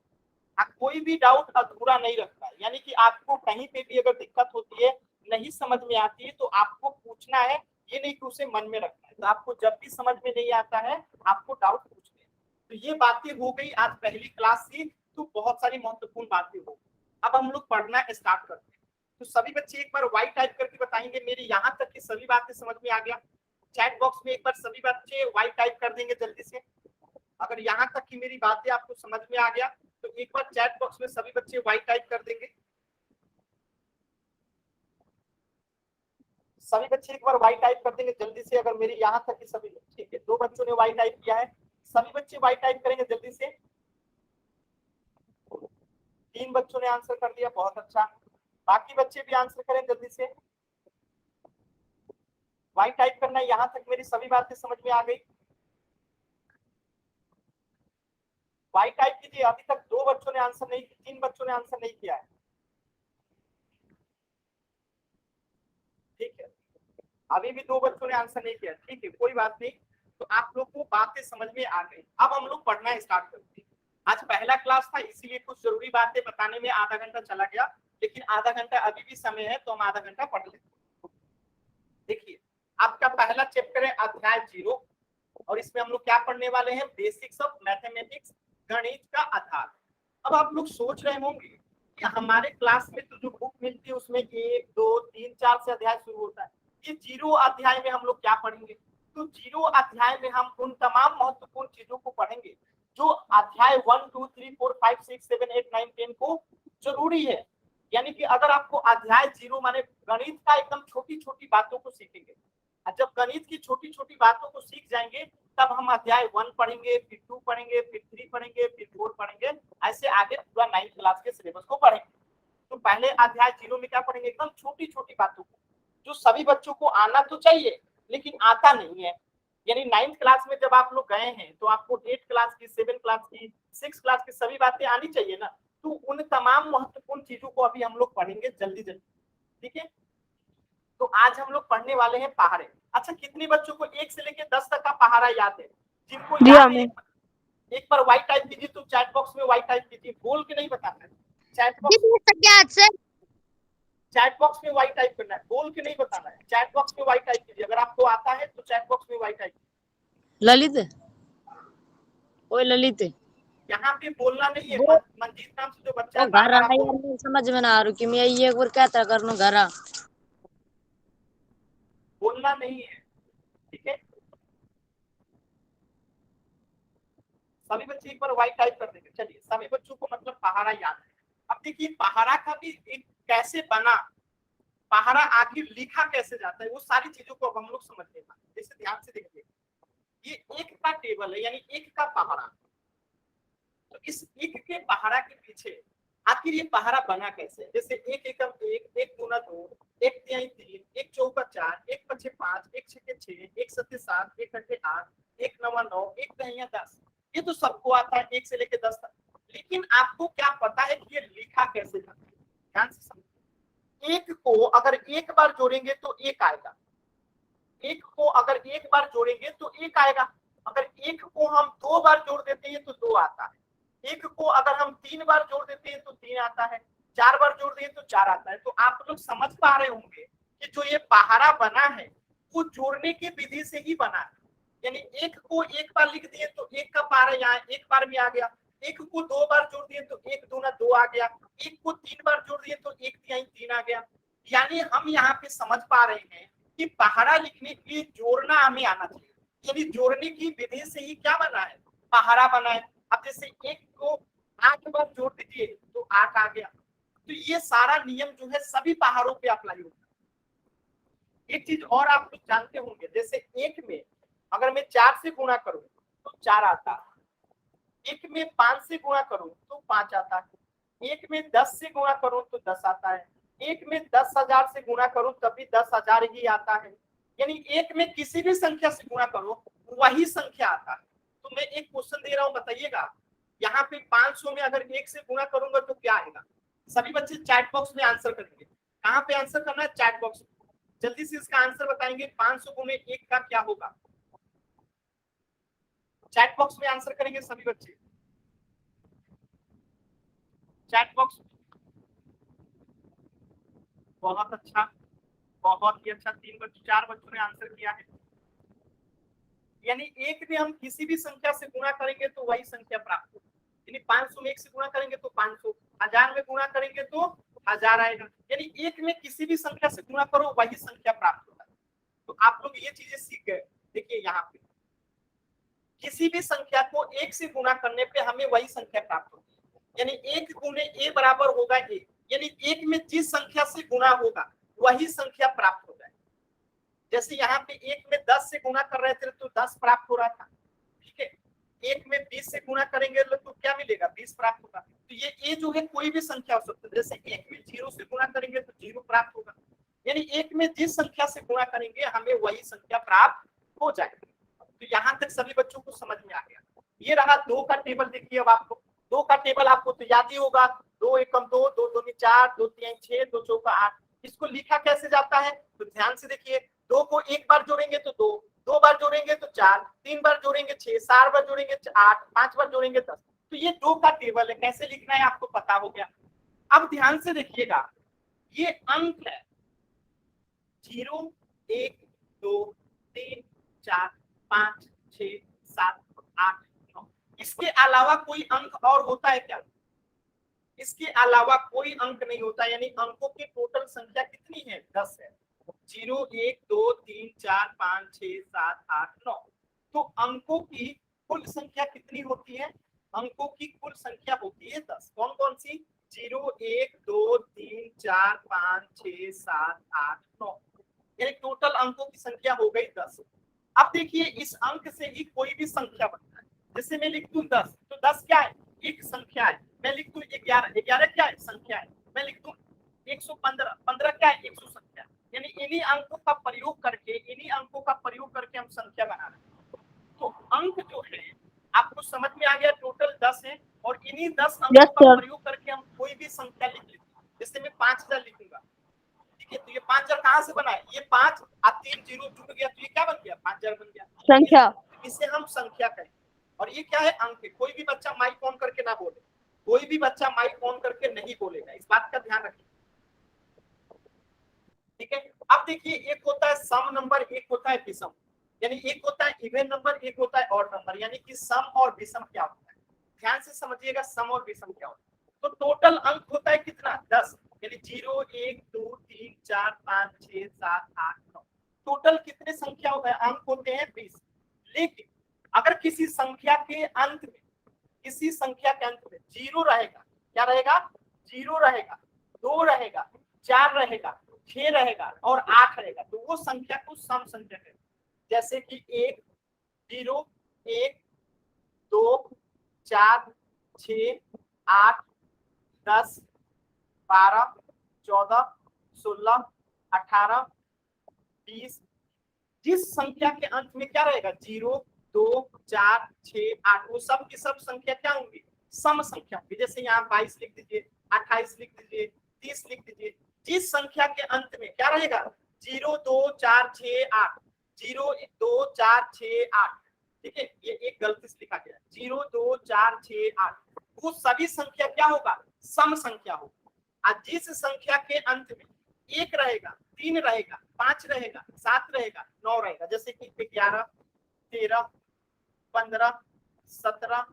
कोई भी डाउट अधूरा नहीं रखता है, यानी कि आपको कहीं पे भी अगर दिक्कत होती है, नहीं समझ में आती है, तो आपको पूछना है, ये नहीं कि उसे मन में रखना है। तो आपको जब भी समझ में नहीं आता है आपको डाउट पूछना है। तो ये बातें हो गई आज पहली क्लास की, तो बहुत सारी महत्वपूर्ण बातें हो। अब हम लोग पढ़ना स्टार्ट करते हैं। तो सभी बच्चे एक बार वाई टाइप करके बताएंगे मेरे यहाँ तक की सभी बातें समझ में आ गया। चैट बॉक्स में एक बार सभी बच्चे वाई टाइप कर देंगे जल्दी से। अगर यहाँ तक की मेरी बातें आपको समझ में आ गया तो एक बार चैट बॉक्स में सभी बच्चे वाई टाइप कर देंगे। सभी बच्चे एक बार वाई टाइप कर देंगे जल्दी से, अगर मेरी यहाँ तक की सभी। ठीक है, 2 बच्चों ने वाई टाइप किया है, सभी बच्चे वाई टाइप करेंगे जल्दी से। 3 बच्चों ने आंसर कर दिया, बहुत अच्छा। बाकी बच्चे भी आंसर करें जल्दी से। वाई टाइप करना है, यहाँ तक मेरी सभी बातें समझ में आ गई। वाई टाइप कीजिए। अभी तक 2 बच्चों ने आंसर नहीं किया, 3 बच्चों ने आंसर नहीं किया है। ठीक है, अभी भी 2 बच्चों ने आंसर नहीं किया। ठीक है, कोई बात नहीं। तो आप लोग को बातें समझ में आ गई। अब हम लोग पढ़ना स्टार्ट करते हैं। आज पहला क्लास था इसीलिए कुछ जरूरी बातें बताने में आधा घंटा चला गया, लेकिन आधा घंटा अभी भी समय है तो हम आधा घंटा पढ़ लेते हैं। देखिए, आपका पहला चैप्टर है अध्याय 0, और इसमें हम लोग क्या पढ़ने वाले हैं, बेसिक्स ऑफ मैथमेटिक्स, गणित का आधार। अब आप लोग सोच रहे होंगे कि हमारे क्लास में तो जो बुक मिलती है उसमें 1, 2, 3, 4 से अध्याय शुरू होता है, ये 0 अध्याय में हम लोग क्या पढ़ेंगे। तो 0 अध्याय में हम उन तमाम महत्वपूर्ण चीजों को पढ़ेंगे जो अध्याय 1, 2, 3, 4, 5, 6, 7, 8, 9, 10 को जरूरी है। यानी कि अगर आपको अध्याय 0 माने गणित का एकदम छोटी छोटी बातों को सीखेंगे, जब गणित की छोटी छोटी बातों को सीख जाएंगे तब हम अध्याय 1 पढ़ेंगे, फिर 2 पढ़ेंगे, फिर 3 पढ़ेंगे, फिर 4 पढ़ेंगे, ऐसे आगे पूरा 9th क्लास के सिलेबस को पढ़ेंगे। तो पहले अध्याय 0 में क्या पढ़ेंगे, एकदम छोटी छोटी बातों को जो सभी बच्चों को आना तो चाहिए लेकिन आता नहीं है। यानी 9th क्लास में जब आप लोग गए हैं तो आपको 8th क्लास की, 7th क्लास की, 6th क्लास की सभी बातें आनी चाहिए ना। तो उन तमाम महत्वपूर्ण चीजों को अभी हम लोग पढ़ेंगे जल्दी जल्दी। ठीक है, तो आज हम लोग पढ़ने वाले हैं पहाड़े। अच्छा, कितने बच्चों को 1 से लेकर 10 तक का पहाड़ा याद है? जिनको याद है एक बार वाई टाइप कीजिए, तो चैट बॉक्स में वाई टाइप कीजिए, बोल के नहीं बताना है। चैट बॉक्स में वाई टाइप करना है, बोल के नहीं बताना है। चैट बॉक्स में वाई टाइप कीजिए, अगर आपको आता है तो चैट बॉक्स में वाई टाइप। ललित, ओए ललित, यहाँ पे बोलना नहीं है। वो मंजीत नाम से जो बच्चा है, घर बार-बार आ आपको यार, मैं समझ में ना आ रही कि मैं ये एक बार क्या तरह करनू घर आ। बोलना नहीं है, ठीक है। सभी बच्चे एक बार वाइट टाइप कर देंगे। चलिए, सभी बच्चों को मतलब पहाड़ा याद है। अब देखिए पहाड़ा का भी एक कैसे बना, पहाड़ा आखिर लिखा कैसे जाता है, वो सारी चीजों को अब हम लोग समझ लेना। जैसे ध्यान से देखिए, ये एक का टेबल है, यानी एक का पहाड़ा। तो इस एक के पहाड़ा के पीछे आखिर ये पहाड़ा बना कैसे? जैसे एक एकम एक, एक दूना दो, एक तिहाई तीन, एक चौका चार, एक पछे पांच, एक छके छह, एक सत्ते सात, एक अट्ठे आठ, एक नवा नौ, एक दहिया 10। ये तो सबको आता है, एक से लेके 10 तक। लेकिन आपको क्या पता है कि ये लिखा कैसे जाता है? ध्यान से समझिए। एक को अगर एक बार जोड़ेंगे तो एक आएगा, एक को अगर एक बार जोड़ेंगे तो एक आएगा, अगर एक को हम दो बार जोड़ देते हैं तो दो आता है, एक को अगर हम तीन बार जोड़ देते हैं तो तीन आता है, चार बार जोड़ दें तो चार आता है। तो आप लोग समझ पा रहे होंगे कि जो ये पहाड़ा बना है वो जोड़ने की विधि से ही बना है। यानी एक को एक बार लिख दिए तो एक का पहाड़ा यहाँ एक बार में आ गया, एक को दो बार जोड़ दिए तो एक दूना दो आ गया, एक को तीन बार जोड़ दिए तो एक तिहाई तीन आ गया। यानी हम यहाँ पे समझ पा रहे हैं कि पहाड़ा लिखने के लिए जोड़ना हमें आना चाहिए, यानी जोड़ने की विधि से ही क्या बना है, पहाड़ा बना है। अब जैसे एक को 8 बार जोड़ दीजिए तो 8 आ गया। तो ये सारा नियम जो है सभी पहाड़ों पे अप्लाई होता है। एक चीज और आप लोग जानते होंगे, जैसे एक में अगर मैं 4 से गुणा करूं तो 4 आता है, एक में 5 से गुणा करूं तो 5 आता है, एक में 10 से गुणा करूं तो 10 आता है, एक में 10,000 से गुणा करूं तभी 10,000 ही आता है। यानी एक में किसी भी संख्या से गुणा करो वही संख्या आता है। तो मैं एक क्वेश्चन दे रहा हूं, बताइएगा यहाँ पे 500 में अगर एक से गुणा करूंगा तो क्या आएगा? सभी बच्चे चैट बॉक्स में आंसर करेंगे। कहाँ पे आंसर करना है? चैट बॉक्स में। जल्दी से इसका आंसर बताएंगे, 500 गुणे एक का क्या होगा? चैट बॉक्स में आंसर करेंगे सभी बच्चे, चैट बॉक्स। बहुत अच्छा, बहुत ही अच्छा, 4 बच्चों ने आंसर किया है। यानी एक में हम किसी भी संख्या से गुणा करेंगे तो वही संख्या प्राप्त होगी। यानी 500 में एक से गुणा करेंगे तो 500, 1000 में गुणा करेंगे तो 1000 आएगा। यानी एक में किसी भी संख्या से गुणा करो वही संख्या प्राप्त होता है। तो आप लोग ये चीजें सीख गए। देखिए यहाँ पे किसी भी संख्या को एक से गुणा करने पे हमें वही संख्या प्राप्त होती है। यानी एक गुणे ए बराबर होगा ए, यानी एक में जिस संख्या से गुणा होगा वही संख्या प्राप्त होगा। जैसे यहाँ पे एक में 10 से गुणा कर रहे थे तो 10 प्राप्त हो रहा था, ठीक है। एक में 20 से गुणा करेंगे तो क्या मिलेगा? 20 प्राप्त होगा। तो ये ए जो है कोई भी संख्या हो सकती है। जैसे एक में 0 से गुणा करेंगे तो 0 प्राप्त होगा। यानी एक में जिस संख्या से गुणा करेंगे हमें वही संख्या प्राप्त हो जाएगी। तो यहाँ तक सभी बच्चों को समझ में आ गया। ये रहा 2 का टेबल। देखिए अब आपको 2 का टेबल आपको तो याद ही होगा, 2 एकम 2, 2 दूनी 4, 2 तिहाई 6, 2 चौका 8। इसको लिखा कैसे जाता है? तो ध्यान से देखिए, 2 को एक बार जोड़ेंगे तो 2, 2 बार जोड़ेंगे तो 4, 3 बार जोड़ेंगे 6, 4 बार जोड़ेंगे 8, 5 बार जोड़ेंगे 10। तो ये 2 का टेबल है, कैसे लिखना है आपको पता हो गया। अब ध्यान से देखिएगा, ये अंक है 0, 1, 2, 3, 4, 5, 6, 7, 8, 9। इसके अलावा कोई अंक और होता है क्या? इसके अलावा कोई अंक नहीं होता। यानी अंकों की टोटल संख्या कितनी है? 10 है। 0, 1, 2, 3, 4, 5, 6, 7, 8, 9। तो अंकों की कुल संख्या कितनी होती है? अंकों की कुल संख्या होती है 10। कौन कौन सी? 0, 1, 2, 3, 4, 5, 6, 7, 8, 9। यानी टोटल अंकों की संख्या हो गई 10। अब देखिए इस अंक से ही कोई भी संख्या बनता है। जैसे मैं लिख दूं 10, तो 10 क्या है? एक संख्या है। मैं लिख दूं 11, 11 क्या है? संख्या है। मैं लिख दूं 115, 15 क्या है? 100 संख्या। यानी इन्हीं अंकों का प्रयोग करके हम संख्या बना रहे हैं। तो अंक जो है आपको समझ में आ गया, टोटल 10 है और इन्हीं 10 अंकों का प्रयोग करके हम कोई भी संख्या लिख लेते हैं। जैसे मैं 5000 लिखूंगा, ठीक है। तो ये 5000 कहाँ से बना है? ये 5 और 3 जीरो जुड़ गया तो ये क्या बन गया? 5000 बन गया संख्या। इसे हम संख्या कहें। और ये क्या है? अंक है। कोई भी बच्चा माइक ऑन करके ना बोले, कोई भी बच्चा माइक ऑन करके नहीं बोलेगा, इस बात का ध्यान रखिए, ठीक है। अब देखिए एक होता है सम नंबर, एक होता है विषम। यानी एक होता है इवन नंबर, एक होता है ऑड नंबर। यानी कि सम और विषम क्या होता है? ध्यान से समझिएगा सम और विषम क्या होता है। तो टोटल अंक होता है कितना 10, यानी 0 1 2 3 4 5 6 7 8 9, टोटल कितने संख्या होता है अंक होते हैं 20। लेकिन अगर किसी संख्या के अंत में, किसी संख्या के अंत में 0 रहेगा, क्या रहेगा 0 रहेगा, 2 रहेगा, 4 रहेगा, 6 रहेगा और 8 रहेगा, तो वो संख्या को सम संख्या कहते हैं। जैसे कि 1 0 1 2 4 6 8 10 12 14 16 18 20, जिस संख्या के अंत में क्या रहेगा 0 2 4 6 8, वो सब की सब संख्या क्या होंगी सम संख्या होंगी। जैसे यहाँ 22 लिख दीजिए, 28 लिख दीजिए, 30 लिख दीजिए, जिस संख्या के अंत में क्या रहेगा 0 2 4 6 8, 0 2 4 6 8, ठीक है, ये एक गलती से लिखा गया 0 2 4 6 8, वो सभी संख्या क्या होगा सम संख्या होगा। और जिस संख्या के अंत में 1 रहेगा, 3 रहेगा, 5 रहेगा, 7 रहेगा, 9 रहेगा, जैसे कि 11 13 15 17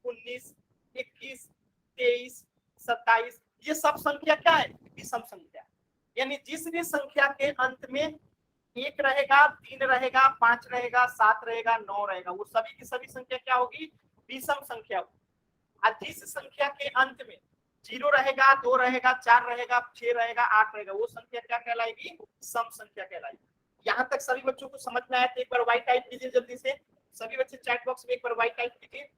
19 21 23 27, ये सब संख्या क्या है विषम संख्या। यानी जिस भी संख्या के अंत में 1 रहेगा, 3 रहेगा, 5 रहेगा, 7 रहेगा, 9 रहेगा, वो सभी की सभी संख्या क्या होगी विषम संख्या होगी। और जिस संख्या के अंत में 0 रहेगा, 2 रहेगा, 4 रहेगा, 6 रहेगा, 8 रहेगा, वो संख्या क्या कहलाएगी सम संख्या कहलाएगी। यहाँ तक सभी बच्चों को समझ में आया तो एक बार वाई टाइप कीजिए जल्दी से, सभी बच्चे चैट बॉक्स में एक बार वाई टाइप कीजिए।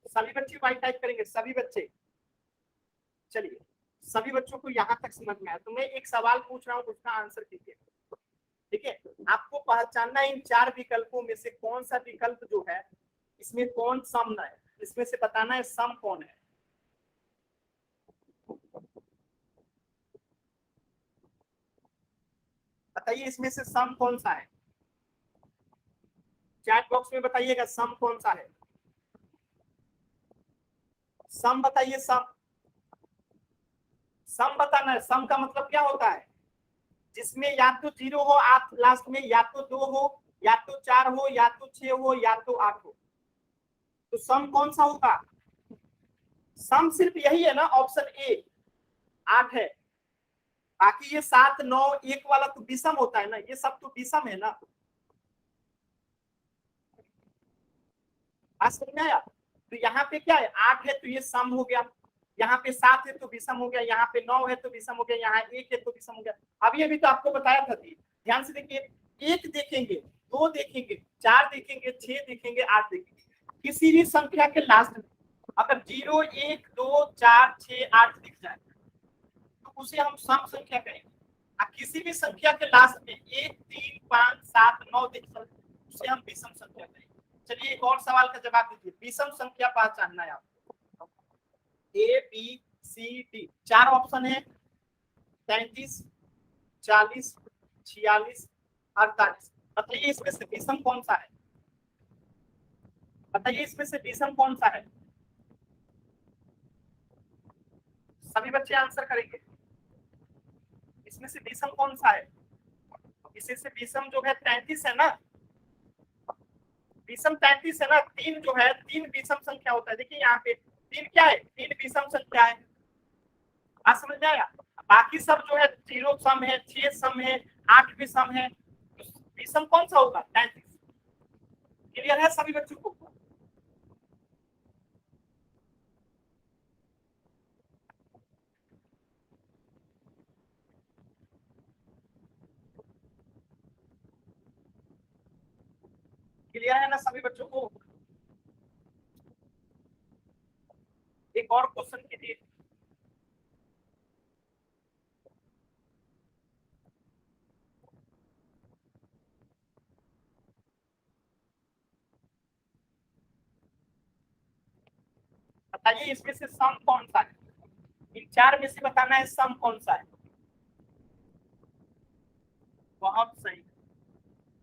सभी बच्चे वाई टाइप करेंगे, सभी बच्चे। चलिए सभी बच्चों को यहाँ तक समझ में आया तो मैं एक सवाल पूछ रहा हूँ, उसका आंसर कीजिए। ठीक है, आपको पहचानना है इन 4 विकल्पों में से कौन सा विकल्प जो है इसमें कौन सम है, इसमें से बताना है सम कौन है। बताइए इसमें से सम कौन सा है, चैट बॉक्स में बताइएगा सम कौन सा है, सम बताइए। सम सम बताना है, सम का मतलब क्या होता है जिसमें या तो 0 हो आप लास्ट में, या तो 2 हो, या तो 4 हो, या तो 6 हो, या तो 8 हो, तो सम कौन सा होगा। सम सिर्फ यही है ना ऑप्शन ए 8 है, बाकी ये 7 9 1 वाला तो विषम होता है ना, ये सब तो विषम है ना। समझ में आया। तो यहाँ पे क्या है 8 है तो ये सम हो गया, यहाँ पे 7 है तो विषम हो गया, यहाँ पे 9 है तो विषम हो गया, यहाँ 1 है तो विषम हो गया। अभी अभी तो आपको बताया था, ध्यान से देखिए, 1 देखेंगे, 2 देखेंगे, 4 देखेंगे, 6 देखेंगे, 8 देखेंगे, किसी भी संख्या के लास्ट में अगर 0 1 2 4 6 8 दिख जाए तो उसे हम सम संख्या कहेंगे। किसी भी संख्या के लास्ट में 1 3 5 7 9 दिख जाए उसे हम विषम संख्या कहेंगे। चलिए एक और सवाल का जवाब दीजिए, विषम संख्या पहचानना है आपको। A B C D 4 option है, 33 40 46 48, बताइए इसमें से विषम कौन सा है, बताइए इसमें से विषम कौन सा है। सभी बच्चे आंसर करेंगे, इसमें से विषम कौन सा है। इसी से विषम जो है 33 है ना, विषम 33 है ना, 3 जो है 3 विषम संख्या होता है। देखिए यहाँ पे 3 क्या है 3 विषम संख्या है, आज समझ में आया। बाकी सब जो है 0 सम है, 6 सम है, 8 भी सम है, विषम कौन सा होगा 33। क्लियर है सभी बच्चों को। क्लियर है ना सभी बच्चों को। एक और क्वेश्चन कीजिए, बताइए इसमें से सम कौन सा है, इन 4 में से बताना है सम कौन सा है। बहुत सही,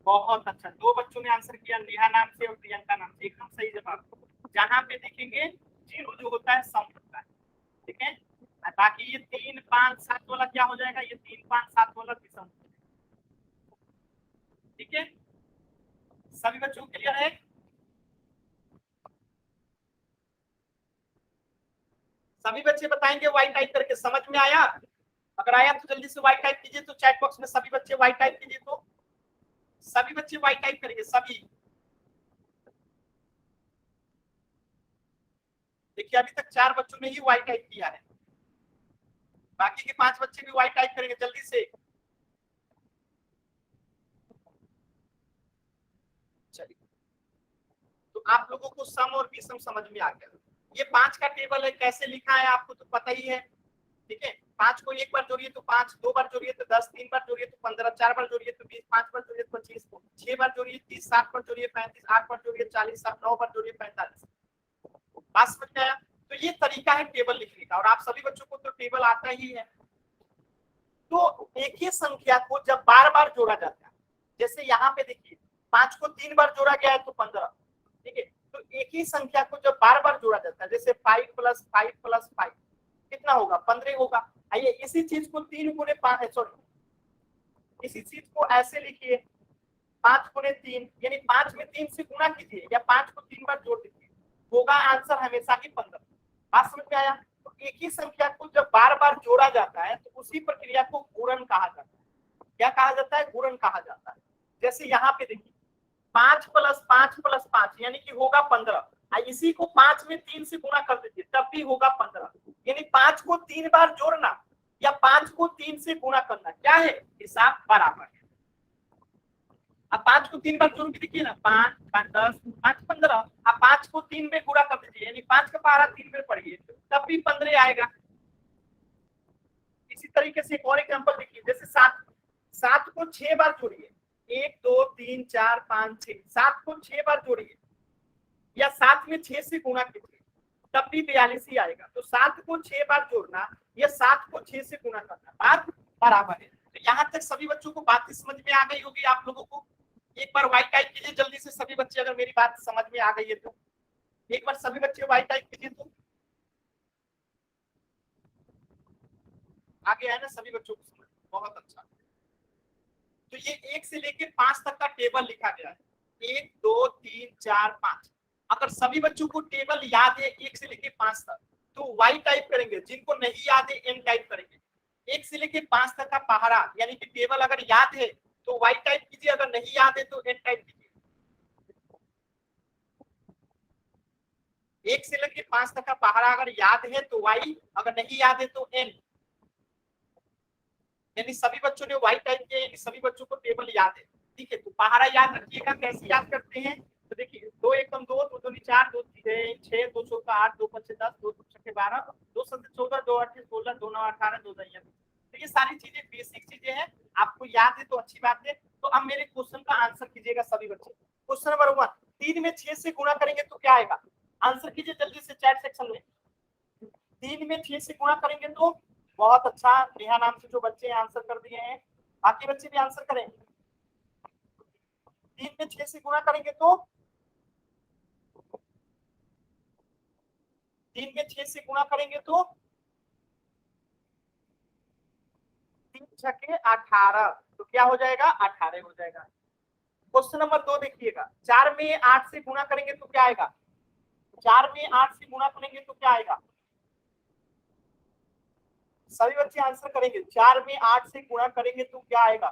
बहुत अच्छा, 2 बच्चों ने आंसर किया, नेहा नाम से और प्रियंका नाम से, एकदम सही जवाब। जहां पे देखेंगे 0 जो होता है सम होता है, ठीक है। बाकी ये 3 5 7 वाला क्या हो जाएगा, ये 3 5 7 वाला विषम। ठीक है, सभी बच्चों को क्लियर है? सभी बच्चे बताएंगे वाई टाइप करके, समझ में आया? अगर आया तो जल्दी से वाई टाइप कीजिए, तो चैट बॉक्स में सभी बच्चे वाई टाइप कीजिए, तो सभी बच्चे वाई टाइप करेंगे सभी। देखिए अभी तक 4 बच्चों ने ही वाई टाइप किया है, बाकी के 5 बच्चे भी वाई टाइप करेंगे जल्दी से। चलिए, तो आप लोगों को सम और विषम समझ में आ गया। ये 5 का टेबल है, कैसे लिखा है आपको तो पता ही है। ठीक है, 5 को एक बार जोड़िए तो 5, 2 बार जोड़िए तो 10, 3 बार जोड़िए तो 15, 4 बार जोड़िए तो 20, 5 बार जोड़िए तो 25, 6 बार जोड़िए 30, 7 बार जोड़िए 35, 8 बार जोड़िए 40, 9 बार जोड़िए 45। बात समझ में आया? तो ये तरीका है टेबल लिखने का, और आप सभी बच्चों को तो टेबल आता ही है। तो एक ही संख्या को जब बार बार जोड़ा जाता है, जैसे यहाँ पे देखिए 5 को 3 बार जोड़ा गया है तो 15। ठीक है, तो एक ही संख्या को जब बार बार जोड़ा जाता है, जैसे 5 + 5 + 5 कितना होगा? 15 होगा। आइए इसी चीज को 3 × 5, सॉरी इसी चीज को ऐसे लिखिए, 5 × 3 यानी 5 में 3 से गुणा कीजिए या 5 को 3 बार जोड़ दीजिए, होगा आंसर हमेशा ही 15। बात समझ में आया? तो एक ही संख्या को जब बार बार जोड़ा जाता है तो उसी प्रक्रिया को गुणन कहा जाता है। क्या कहा जाता है? गुणन कहा जाता है। जैसे यहाँ पे देखिए 5 + 5 + 5 यानी कि होगा 15, इसी को 5 में 3 से गुणा कर दीजिए तब भी होगा 15। यानी 5 को 3 बार जोड़ना या 5 को 3 से गुणा करना क्या है? हिसाब बराबर है। अब 5 को 3 बार जोड़ के देखिए ना, 5 5 10 5 15, अब 5 को 3 में गुणा कर दीजिए यानी 5 का पहाड़ा 3 में पढ़िए तब भी 15 आएगा। इसी तरीके से एक और एग्जांपल देखिए, जैसे 7 को 6 बार जोड़िए, 1 2 3 4 5 6, 7 को 6 बार जोड़िए या 7 में 6 से गुणा कीजिए तब भी 42 ही आएगा। तो 7 को 6 बार जोड़ना या 7 को 6 से गुणा करना, बात बराबर है। तो यहाँ तक सभी बच्चों को बात समझ में आ गई होगी। आप लोगों को एक बार वाई टाइप कीजिए जल्दी से सभी बच्चे, अगर मेरी बात समझ में आ गई है तो एक बार सभी बच्चे वाई टाइप कीजिए। तो आगे है ना सभी बच्चों को समझ? बहुत अच्छा। तो ये 1 से लेके 5 तक का टेबल लिखा गया है, 1 2 3 4 5। अगर सभी बच्चों को टेबल याद है 1 से लेके 5 तक तो वाई टाइप करेंगे, जिनको नहीं याद है एन टाइप करेंगे। 1 से लेके 5 तक का पहाड़ा यानी कि टेबल अगर याद है तो वाई टाइप कीजिए, अगर नहीं याद है तो एन टाइप कीजिए। 1 से लेके 5 तक का पहाड़ा अगर याद है तो वाई, अगर नहीं याद है तो एन। यानी सभी बच्चों ने वाई टाइप किया, यानी सभी बच्चों को टेबल याद है। ठीक है, तो पहाड़ा याद रखिएगा। कैसे याद करते हैं? तो देखिए 2 एकम 2, 2 दूनी 4, 2 6, 2 चौका 8, 2 पंचे 10, 2 छक्के 12, 2 सत्ते 14, 2 8 16, 2 9 18, 2 10 20। तो ये सारी चीजें बेसिक चीजें हैं, आपको याद है तो अच्छी बात है। तो अब मेरे क्वेश्चन का आंसर कीजिएगा सभी बच्चे। क्वेश्चन नंबर 1, 3 में 6 से गुणा करेंगे तो क्या आएगा? आंसर कीजिए जल्दी से चैट सेक्शन में। 3 में 6 से गुणा करेंगे तो, बहुत अच्छा, नेहा नाम से जो बच्चे आंसर कर दिए हैं, बाकी बच्चे भी आंसर करें। 3 में 6 से गुणा करेंगे तो, 3 में 6 से गुणा करेंगे तो 3 छक्के 18, तो क्या हो जाएगा? 18 हो जाएगा। क्वेश्चन नंबर 2 देखिएगा, 4 में 8 से गुणा करेंगे तो क्या आएगा? 4 में 8 से गुणा करेंगे तो क्या आएगा? सभी बच्चे आंसर करेंगे। 4 में 8 से गुणा करेंगे तो क्या आएगा?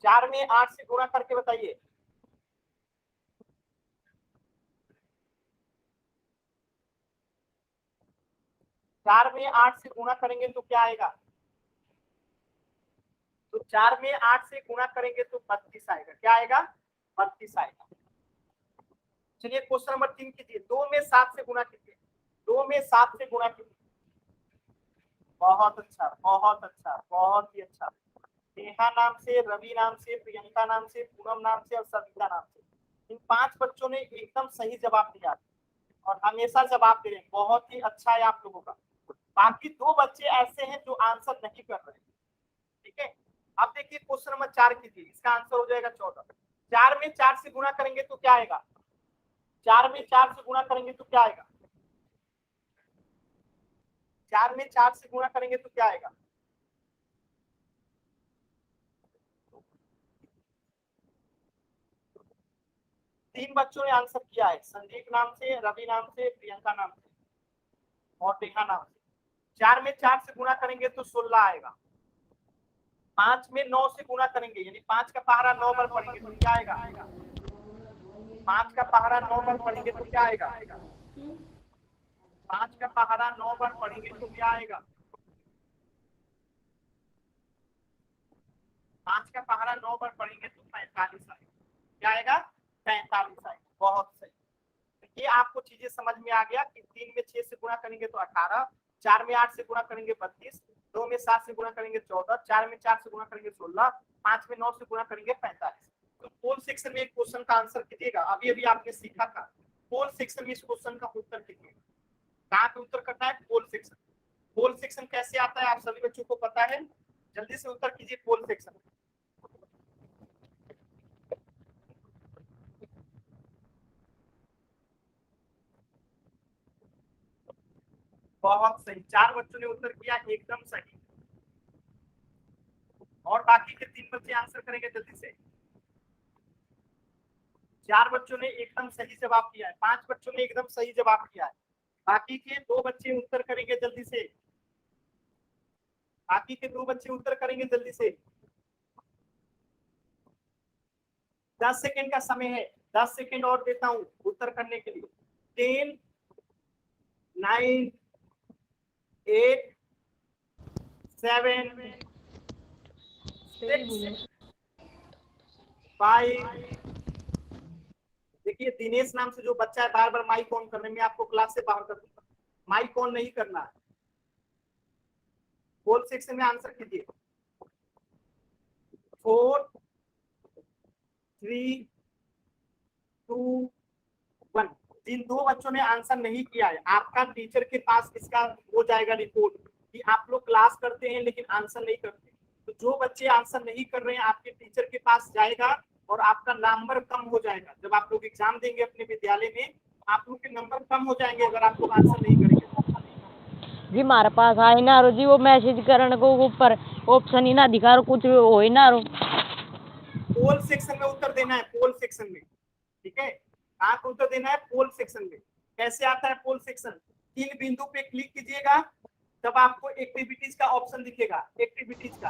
4 में 8 से गुणा करके बताइए। चार में 8 से गुणा करेंगे तो क्या आएगा? तो 4 में 8 से गुणा करेंगे तो 32 आएगा। क्या आएगा? 32 आएगा। चलिए क्वेश्चन नंबर 3 कीजिए, 2 में 7 से गुणा कीजिए। 2 में 7 से गुणा कीजिए। बहुत अच्छा, बहुत अच्छा, बहुत ही अच्छा। नेहा नाम से, रवि नाम से, प्रियंका नाम से, पूनम नाम से और सविता नाम से, इन 5 बच्चों ने एकदम सही जवाब दिया और हमेशा जवाब दे रहे हैं। बहुत ही अच्छा है आप लोगों का। बाकी 2 बच्चे ऐसे हैं जो आंसर नहीं कर रहे हैं। ठीक है, अब देखिए क्वेश्चन नंबर 4 कीजिए, इसका आंसर हो जाएगा 14। 4 में 4 से गुणा करेंगे तो क्या आएगा? 4 में 4 से गुणा करेंगे तो क्या आएगा? 4 में 4 से गुणा करेंगे तो क्या आएगा? तीन बच्चों ने आंसर किया है, संदीप नाम से, रवि नाम से, प्रियंका नाम से और नेहा नाम से। 4 में 4 से गुणा करेंगे तो 16 आएगा। 5 में 9 से गुणा करेंगे यानी 5 का पहाड़ा 9 बार पढ़ेंगे तो क्या आएगा? 5 का पहाड़ा 9 बार पढ़ेंगे तो क्या आएगा? 5 का पहाड़ा 9 बार पढ़ेंगे तो क्या आएगा? 5 का पहाड़ा 9 बार पढ़ेंगे तो 45 आएगा। क्या आएगा? 45 आएगा। बहुत सही। ये आपको चीजें समझ में आ गया कि 3 में 6 से गुणा करेंगे तो 18, 4 में 8 से गुणा करेंगे 32, 2 में 7 से गुणा करेंगे 14, 4 में 4 से गुणा करेंगे 16, 5 में 9 से गुणा करेंगे 45। तो पोल सेक्शन में एक क्वेश्चन का आंसर कीजिएगा। अभी अभी आपने सीखा था पोल सेक्शन में इस क्वेश्चन का उत्तर कीजिएगा। कहाँ पे उत्तर करना है? पोल सेक्शन। पोल सेक्शन कैसे आता है आप सभी बच्चों को पता है? जल्दी से उत्तर कीजिए पोल सेक्शन। बहुत सही, 4 बच्चों ने उत्तर किया, एकदम सही। और बाकी के 3 बच्चे आंसर करेंगे जल्दी से। 4 बच्चों ने एकदम सही जवाब दिया है, 5 बच्चों ने एकदम सही जवाब दिया है। बाकी के 2 बच्चे उत्तर करेंगे जल्दी से। बाकी के 2 बच्चे उत्तर करेंगे जल्दी से। 10 सेकेंड का समय है, 10 सेकेंड और देता हूं उत्तर करने के लिए। 10, 9, 8, 7, 6, 5। देखिए दिनेश नाम से जो बच्चा है बार बार माइक ऑन करने में, आपको क्लास से बाहर कर दूंगा। माइक ऑन नहीं करना है। पोल सेक्शन में आंसर कीजिए। 4, 3, 2, 1। जिन 2 बच्चों ने आंसर नहीं किया है, आपका टीचर के पास इसका हो जाएगा रिपोर्ट कि आप लोग क्लास करते हैं लेकिन आंसर नहीं करते। तो जो बच्चे आंसर नहीं कर रहे हैं आपके टीचर के पास जाएगा और आपका नंबर कम हो जाएगा। जब आप लोग एग्जाम देंगे अपने विद्यालय में, आप लोग के नंबर कम हो जाएंगे अगर आप लोग आंसर नहीं करेंगे। जी हमारे पास आए ना रो जी, वो मैसेज करने को ऊपर ऑप्शन ही ना दिखा रो, कुछ हो ही ना रो। पोल सेक्शन में उत्तर देना है, पोल सेक्शन में। ठीक है, आपको उत्तर देना है पोल सेक्शन में। कैसे आता है पोल सेक्शन? 3 बिंदु पे क्लिक कीजिएगा, तब आपको एक्टिविटीज का ऑप्शन दिखेगा, एक्टिविटीज का।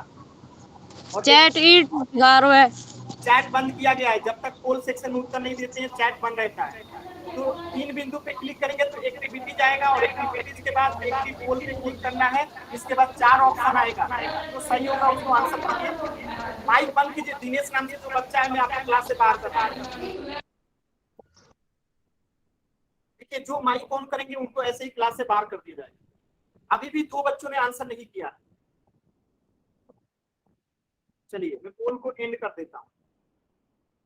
और चैट इट दिखा रो है। चैट बंद किया गया है, जब तक पोल सेक्शन में उत्तर नहीं देते हैं चैट बंद रहता है। तो 3 बिंदु पे क्लिक करेंगे तो एक्टिविटी जाएगा और एक्टिविटीज के बाद एक्टिव पोल पे क्लिक करना है। इसके बाद 4 ऑप्शन आएगा, तो सही होगा उसको आंसर कीजिए। माइक बंद कीजिए। दिनेश नाम से जो बच्चा है मैं आपको क्लास से बाहर कर रहा हूं। देखिए जो माइक ऑन करेंगे उनको ऐसे ही क्लास से बाहर कर दिया जाएगा। अभी भी 2 बच्चों ने आंसर नहीं किया। चलिए मैं पोल को एंड कर देता हूं।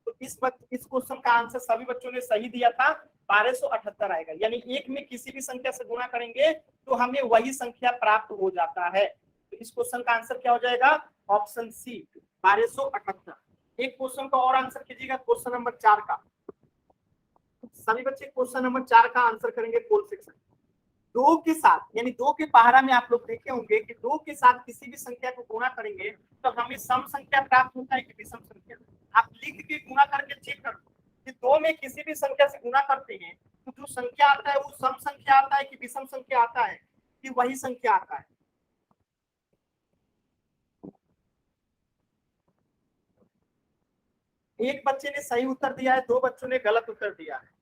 तो इस क्वेश्चन का आंसर सभी बच्चों ने सही दिया था, 1278 आएगा। यानी एक में किसी भी संख्या से गुणा करेंगे तो हमें वही संख्या प्राप्त हो जाता है। तो इस क्वेश्चन का आंसर क्या हो जाएगा? Option C, 1278। एक क्वेश्चन का और आंसर कीजिएगा, क्वेश्चन नंबर 4 का। सभी बच्चे क्वेश्चन नंबर 4 का आंसर करेंगे पोल सेक्शन। 2 के साथ, यानी 2 के पहाड़ा में आप लोग देखे होंगे कि 2 के साथ किसी भी संख्या को गुणा करेंगे तो हमें सम संख्या प्राप्त होता है कि विषम संख्या। आप लिख के गुणा करके चेक कर लो कि 2 में किसी भी संख्या से गुणा करते हैं तो जो संख्या आता है वो सम संख्या आता है कि विषम संख्या आता है कि वही संख्या आता है। एक बच्चे ने सही उत्तर दिया है, 2 बच्चों ने गलत उत्तर दिया है।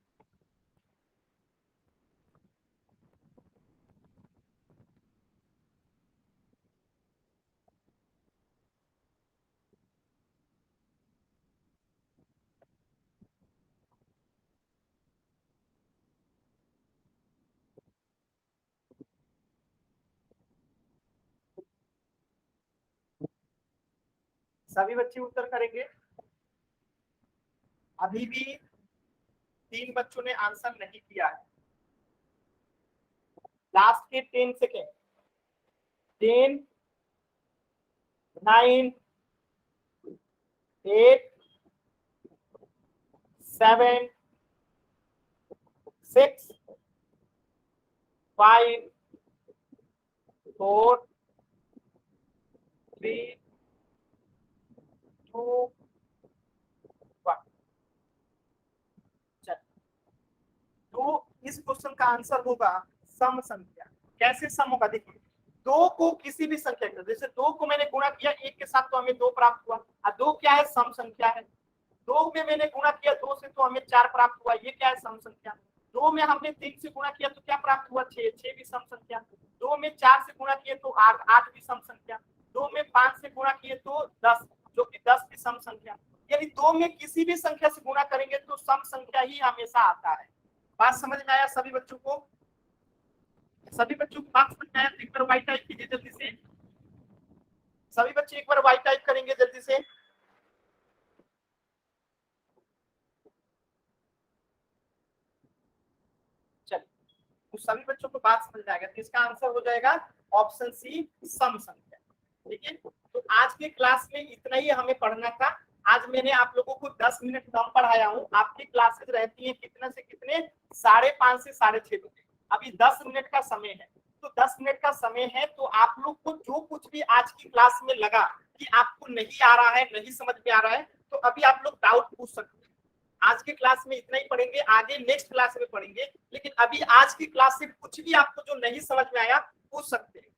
सभी बच्चे उत्तर करेंगे। अभी भी 3 बच्चों ने आंसर नहीं किया है। लास्ट के 10 सेकेंड। 10, 9, 8, 7, 6, 5, 4, 3, 2, 1। इसका आंसर होगा सम संख्या। कैसे सम होगा, देखिए दो को किसी भी संख्या के, जैसे दो को मैंने गुणा किया एक के साथ तो हमें दो प्राप्त हुआ, और दो क्या है, सम संख्या है। दो में मैंने गुणा किया दो से तो हमें चार प्राप्त हुआ, ये क्या है, सम संख्या। दो में हमने तीन से गुणा किया तो क्या प्राप्त हुआ, छह, छह भी सम संख्या। दो में चार से गुणा किए तो आठ, आठ भी सम संख्या। दो में पांच से गुणा किए तो 10, जो कि 10 भी सम संख्या। यानी दो में किसी भी संख्या से गुणा करेंगे तो सम संख्या ही हमेशा आता है। बात समझ में आया सभी बच्चों को? सभी बच्चों को बात समझ में आया? एक बार वाई टाइप कीजिए जल्दी से, सभी बच्चे एक बार वाई टाइप करेंगे जल्दी से। चलिए, तो सभी बच्चों को बात समझ में आ गया, तो इसका आंसर हो जाएगा ऑप्शन सी, सम संख्या। ठीक है, तो आज के क्लास में इतना ही हमें पढ़ना था। आज मैंने आप लोगों को 10 मिनट कम पढ़ाया हूँ। आपकी क्लासेस रहती है कितने से कितने, 5:30 से 6:30 बजे। अभी 10 मिनट का समय है, तो 10 मिनट का समय है, तो आप लोग को जो कुछ भी आज की क्लास में लगा कि आपको नहीं आ रहा है, नहीं समझ में आ रहा है, तो अभी आप लोग डाउट पूछ सकते हैं। आज की क्लास में इतना ही पढ़ेंगे, आगे नेक्स्ट क्लास में पढ़ेंगे, लेकिन अभी आज की क्लास से कुछ भी आपको जो नहीं समझ में आया पूछ सकते हैं।